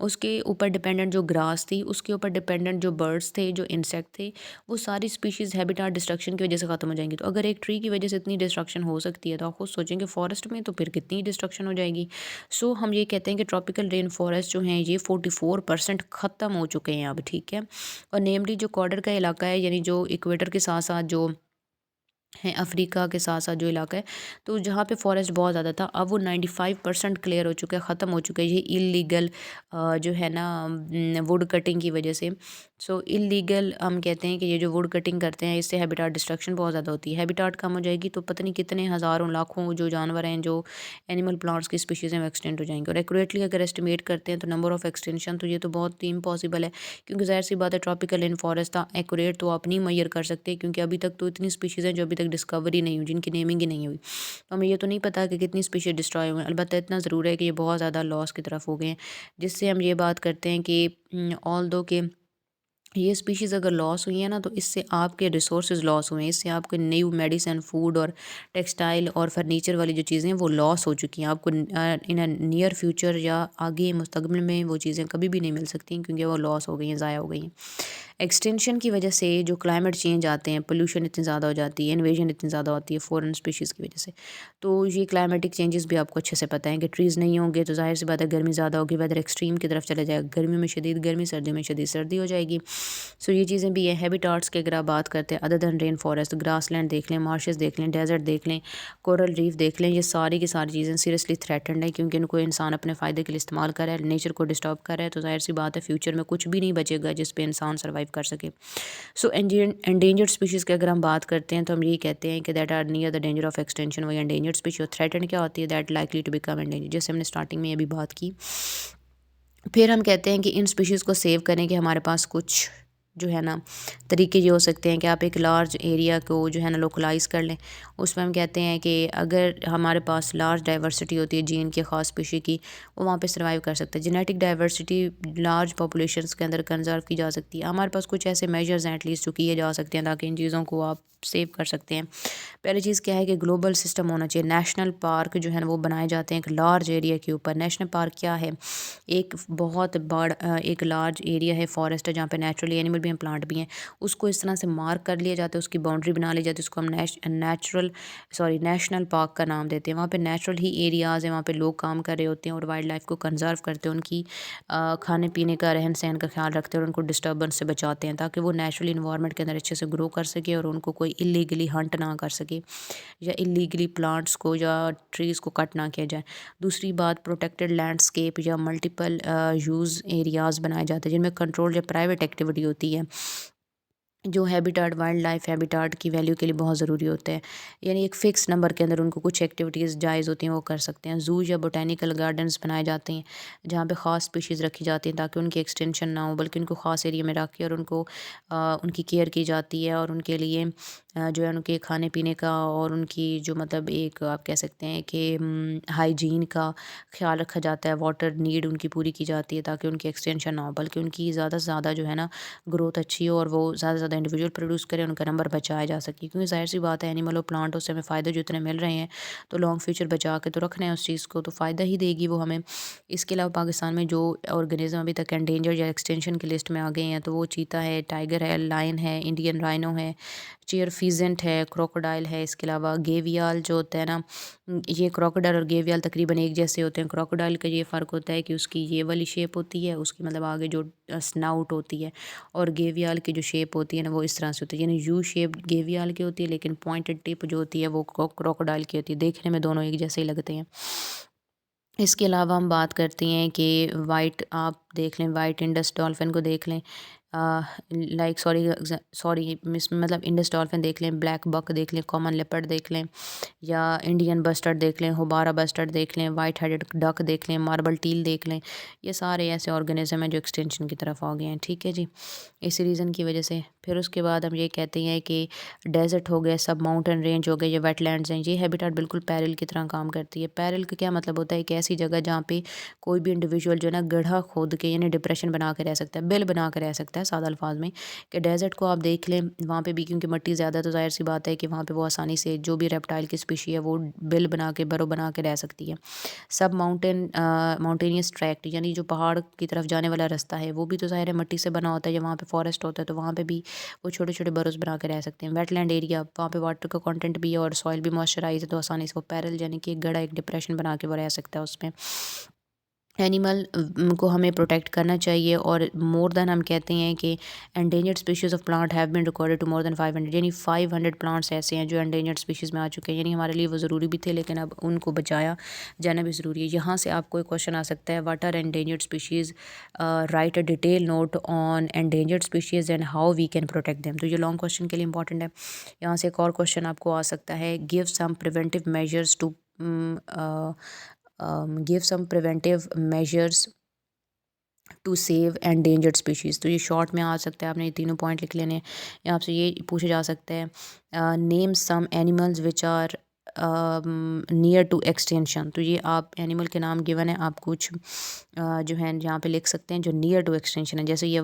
उसके ऊपर डिपेंडेंट जो ग्रास थी, उसके ऊपर डिपेंडेंट जो बर्ड्स थे, जो इंसेक्ट थे, वो सारी स्पीशीज़ हैबिटाट डिस्ट्रक्शन की वजह से ख़त्म हो जाएंगी। तो अगर एक ट्री की वजह से इतनी डिस्ट्रक्शन हो सकती है तो आप खुद सोचेंगे फॉरेस्ट में तो फिर कितनी डिस्ट्रक्शन हो जाएगी। सो हम ये कहते हैं कि ट्रॉपिकल रेन फॉरेस्ट जो हैं ये 44% ख़त्म हो चुके हैं अब। ठीक है, और नेमली जो कॉर्डर का इलाका है, यानी जो इक्वेटर के साथ साथ जो हैं, अफ्रीका के साथ साथ जो इलाका है, तो जहाँ पे फॉरेस्ट बहुत ज़्यादा था, अब वो 95% क्लियर हो चुका है, ख़त्म हो चुका है। ये इलीगल जो है ना वुड कटिंग की वजह से। सो इलीगल हम कहते हैं कि ये जो वुड कटिंग करते हैं, इससे हैबिटाट डिस्ट्रक्शन बहुत ज़्यादा होती है। हैबिटाट कम हो जाएगी तो पता नहीं कितने हज़ारों लाखों जो जानवर हैं, जो एनिमल प्लांट्स की स्पीशीज़ हैं, वो एक्सटेंट हो जाएंगे। और एक्यूरेटली अगर एस्टिमेट करते हैं तो नंबर ऑफ़ एक्सटेंशन, तो ये तो बहुत ही इम्पॉसिबल है, क्योंकि ज़ाहिर सी बात है ट्रॉपिकल रेन फॉरेस्ट था। एक्यूरेट तो आप नहीं मैयर कर सकते, क्योंकि अभी तक तो इतनी स्पीशीज़ हैं जो अभी तक डिस्कवरी नहीं हुई, जिनकी नेमिंग ही नहीं हुई। तो हमें ये तो नहीं पता कि कितनी स्पीशीज़ डिस्ट्रॉय हुए हैं। अलबत्ता इतना ज़रूर है कि ये बहुत ज़्यादा लॉस की तरफ हो गए हैं, जिससे हम ये बात करते हैं कि ऑल दो के ये स्पीशीज़ अगर लॉस हुई है ना, तो इससे आपके रिसोर्सेज लॉस हुए हैं, इससे आपके न्यू मेडिसिन, फूड और टेक्सटाइल और फर्नीचर वाली जो चीज़ें हैं वो लॉस हो चुकी हैं। आपको इन अ नियर फ्यूचर या आगे मुस्तकबिल में वो चीज़ें कभी भी नहीं मिल सकती, क्योंकि वो लॉस हो गई हैं, ज़ाया हो गई हैं। एक्सटेंशन की वजह से जो क्लाइमेट चेंज आते हैं, पोल्यूशन इतनी ज़्यादा हो जाती है, इन्वेजन इतनी ज़्यादा होती है फॉरेन स्पीशीज़ की वजह से। तो ये क्लाइमेटिक चेंजेस भी आपको अच्छे से पता है कि ट्रीज़ नहीं होंगे तो ज़ाहिर सी बात है गर्मी ज़्यादा होगी, वेदर एक्सट्रीम की तरफ चला जाएगा, गर्मी में शदीद गर्मी, सर्दी में शदीद सर्दी हो जाएगी। सो ये चीज़ें भी हैं। हैबिटाट्स की अगर आप बात करते हैं, other than rain forest, grass land देख लें, मार्शेस देख लें, डेजर्ट देख लें, कोरल रीफ देख लें, ये सारी की सारी चीज़ें सीरियसली थ्रेटन्ड है क्योंकि इनको इंसान अपने फ़ायदे के लिए इस्तेमाल कर रहा है, नेचर को डिस्टर्ब कर रहा है। तो ज़ाहिर सी बात है फ्यूचर में कुछ भी नहीं बचेगा जिस पे इंसान सर्वाइव कर सके। सो एंडेंजर्ड स्पीशीज़ की अगर हम बात करते हैं तो हम यही कहते हैं कि that are near the danger of extension. वही एंडेंजर्ड स्पीशी और थ्रेटन क्या होती है, that likely to become endanger, जैसे हमने स्टार्टिंग में अभी बात की। फिर हम कहते हैं कि इन स्पीशीज़ को सेव करने के हमारे पास कुछ जो है ना तरीके ये हो सकते हैं कि आप एक लार्ज एरिया को जो है ना लोकलाइज़ कर लें। उसमें हम कहते हैं कि अगर हमारे पास लार्ज डाइवर्सिटी होती है जीन की ख़ास स्पीशी की, वो वहाँ पे सर्वाइव कर सकते हैं। जेनेटिक डाइवर्सिटी लार्ज पॉपुलेशंस के अंदर कंजर्व की जा सकती है। हमारे पास कुछ ऐसे मेजर्स हैं एटलीस्ट जो किए जा सकते हैं ताकि इन चीज़ों को आप सेव कर सकते हैं। पहली चीज़ क्या है कि ग्लोबल सिस्टम होना चाहिए। नेशनल पार्क जो है ना वो बनाए जाते हैं एक लार्ज एरिया के ऊपर। नेशनल पार्क क्या है, एक बहुत बड़ा एक लार्ज एरिया है, फॉरेस्ट है जहाँ पे नेचुरली एनिमल भी हैं, प्लांट भी हैं। उसको इस तरह से मार्क कर लिया जाता है, उसकी बाउंड्री बना ली जाती है, उसको हम नेशनल पार्क का नाम देते हैं। वहाँ पे नेचुरल ही एरियाज़ हैं, वहाँ पे लोग काम कर रहे होते हैं और वाइल्ड लाइफ को कंजर्व करते हैं, उनकी खाने पीने का, रहन सहन का ख्याल रखते हैं और उनको डिस्टर्बेंस से बचाते हैं ताकि वो नेचुरल इन्वायरमेंट के अंदर अच्छे से ग्रो कर सके और उनको कोई इलीगली हंट ना कर सके या इलीगली प्लांट्स को या ट्रीज़ को कट ना किया जाए। दूसरी बात, प्रोटेक्टेड लैंडस्केप या मल्टीपल यूज़ एरियाज़ बनाए जाते हैं जिनमें कंट्रोल या प्राइवेट एक्टिविटी होती है, जो हैबिटाट वाइल्ड लाइफ हैबिटाट की वैल्यू के लिए बहुत ज़रूरी होते हैं। यानी एक फ़िक्स नंबर के अंदर उनको कुछ एक्टिविटीज़ जायज़ होती हैं वो कर सकते हैं। ज़ू या बोटेनिकल गार्डन्स बनाए जाते हैं जहाँ पे ख़ास स्पीशीज़ रखी जाती हैं ताकि उनकी एक्सटेंशन ना हो, बल्कि उनको ख़ास एरिया में रख के और उनको उनकी केयर की जाती है और उनके लिए जो है उनके खाने पीने का और उनकी जो मतलब एक आप कह सकते हैं कि हाइजीन का ख्याल रखा जाता है। वाटर नीड उनकी पूरी की जाती है ताकि उनकी एक्सटेंशन ना हो, बल्कि उनकी ज़्यादा से ज़्यादा जो है ना ग्रोथ अच्छी हो और वो ज़्यादा से ज़्यादा इंडिविजुअल प्रोड्यूस करें, उनका नंबर बचाया जा सके। क्योंकि ज़ाहिर सी बात है एनिमल और प्लांटों से हमें फ़ायदे जो इतने मिल रहे हैं तो लॉन्ग फ्यूचर बचा के तो रखना है उस चीज़ को, तो फ़ायदा ही देगी वो हमें। इसके अलावा पाकिस्तान में जो ऑर्गेनिज्म अभी तक एंडेंजर या एक्सटेंशन की लिस्ट में आ गए हैं तो वो चीता है, टाइगर है, लायन है, इंडियन राइनो है, चेयर फीजेंट है, क्रोकोडाइल है। इसके अलावा गेवियाल जो होता है ना, ये क्रोकोडाइल और गेवियाल तकरीबन एक जैसे होते हैं। क्रोकोडाइल का ये फ़र्क होता है कि उसकी ये वाली शेप होती है, उसकी मतलब आगे जो स्नाउट होती है, और गेवियाल की जो शेप होती है ना वो इस तरह से होती है, यानी यू शेप गेवियाल की होती है लेकिन पॉइंटेड टिप जो होती है वो क्रोकोडाइल की होती है। देखने में दोनों एक जैसे ही लगते हैं। इसके अलावा हम बात करते हैं कि वाइट आप देख लें, वाइट इंडस डॉल्फिन को देख लें, लाइक सॉरी सॉरी मिस मतलब इंडस डॉल्फिन देख लें, ब्लैक बक देख लें, कॉमन लेपर्ड देख लें, या इंडियन बस्टर्ड देख लें, होबारा बस्टर्ड देख लें, वाइट हेडेड डक देख लें, मार्बल टील देख लें। ये सारे ऐसे ऑर्गेनिज्म हैं जो एक्सटेंशन की तरफ आ गए हैं। ठीक है जी, इसी रीज़न की वजह से फिर उसके बाद हम ये कहते हैं कि डेजर्ट हो गए, सब माउंटेन रेंज हो गए, ये वेटलैंड्स हैं, ये हैबिटाट बिल्कुल पैरल की तरह काम करती है। पैरल का क्या मतलब होता है, एक ऐसी जगह जहाँ पे कोई भी इंडिविजुअल जो है ना गड्ढा खोद के यानी डिप्रेशन बना के रह सकता है, बिल बना के रह सकता है सादा अल्फाज में। कि डेजर्ट को आप देख लें, वहाँ पे भी क्योंकि मिट्टी ज़्यादा है तो ज़ाहिर सी बात है कि वहाँ पे वो आसानी से जो भी रेप्टाइल की स्पीशी है वो बिल बना के बरो बना के रह सकती है। सब माउंटेनियस ट्रैक्ट यानी जो पहाड़ की तरफ जाने वाला रास्ता है वो भी तो ज़ाहिर है मिट्टी से बना होता है, या वहाँ पे फॉरेस्ट होता है तो वहाँ पे भी वो छोटे छोटे बरोज बना के रह सकते हैं। वेटलैंड एरिया, वहाँ पे वाटर का कंटेंट भी है और सॉइल भी मॉइस्चराइज है तो आसानी से वो पैरल यानी कि एक गड़ा एक डिप्रेशन बना के वो रह सकता है उसमें। एनिमल को हमें प्रोटेक्ट करना चाहिए। और मोर देन हम कहते हैं कि endangered species of plant have been recorded to more than 500, यानी 500 प्लांट्स ऐसे हैं जो एंडेंजर्ड स्पीशीज़ में आ चुके हैं, यानी हमारे लिए वो ज़रूरी भी थे लेकिन अब उनको बचाया जाना भी ज़रूरी है। यहाँ से आपको एक क्वेश्चन आ सकता है, what are endangered species, write a detail note on endangered species and how we can protect them. तो ये लॉन्ग क्वेश्चन के लिए इंपॉर्टेंट है। यहाँ से एक और क्वेश्चन आपको आ सकता है, give some preventive measures to give some preventive measures to save endangered species. तो ये शॉर्ट में आ सकता है, आपने ये तीनों पॉइंट लिख लेने हैं। या आपसे ये पूछा जा सकता है, name some animals which are near to extension. तो ये आप एनिमल के नाम गिवन है, आप कुछ जो है यहाँ पे लिख सकते हैं जो नियर टू एक्सटेंशन है, जैसे ये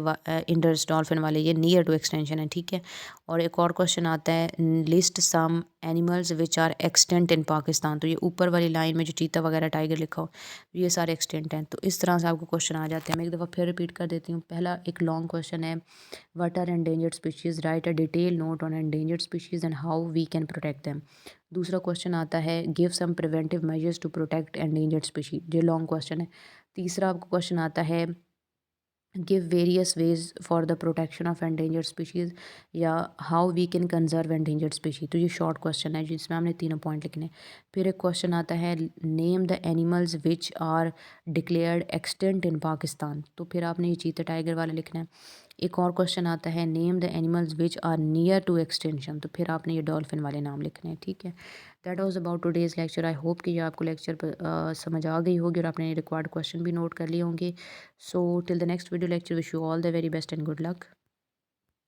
इंडस डॉल्फिन वाले ये नियर टू एक्सटेंशन है, ठीक है। और एक और क्वेश्चन आता है list some animals which are extant in Pakistan. तो ये ऊपर वाली लाइन में जो चीता वगैरह टाइगर लिखा हो ये सारे एक्सटेंट हैं। तो इस तरह से आपको क्वेश्चन आ जाते हैं। मैं एक दफ़ा फिर रिपीट कर देती हूँ। पहला एक लॉन्ग क्वेश्चन है, what are endangered species, write a detail note on endangered species and how we can protect them. दूसरा क्वेश्चन आता है give some preventive measures to protect endangered species, ये लॉन्ग क्वेश्चन है। तीसरा आपको क्वेश्चन आता है give various ways for the protection of endangered species या how we can conserve endangered species. तो ये शॉर्ट क्वेश्चन है जिसमें हमने तीनों पॉइंट लिखने हैं। फिर एक क्वेश्चन आता है name the animals which are declared extant in Pakistan. तो फिर आपने ये चीता टाइगर वाला लिखना है। एक और क्वेश्चन आता है name the animals which are near to extension. तो फिर आपने ये डॉल्फिन वाले नाम लिखने हैं, ठीक है। That was about today's lecture. I hope कि ये आपको लेक्चर समझ आ गई होगी और आपने रिक्वायर्ड क्वेश्चन भी नोट कर लिए होंगे। So till the next video lecture, wish you all the very best and good luck.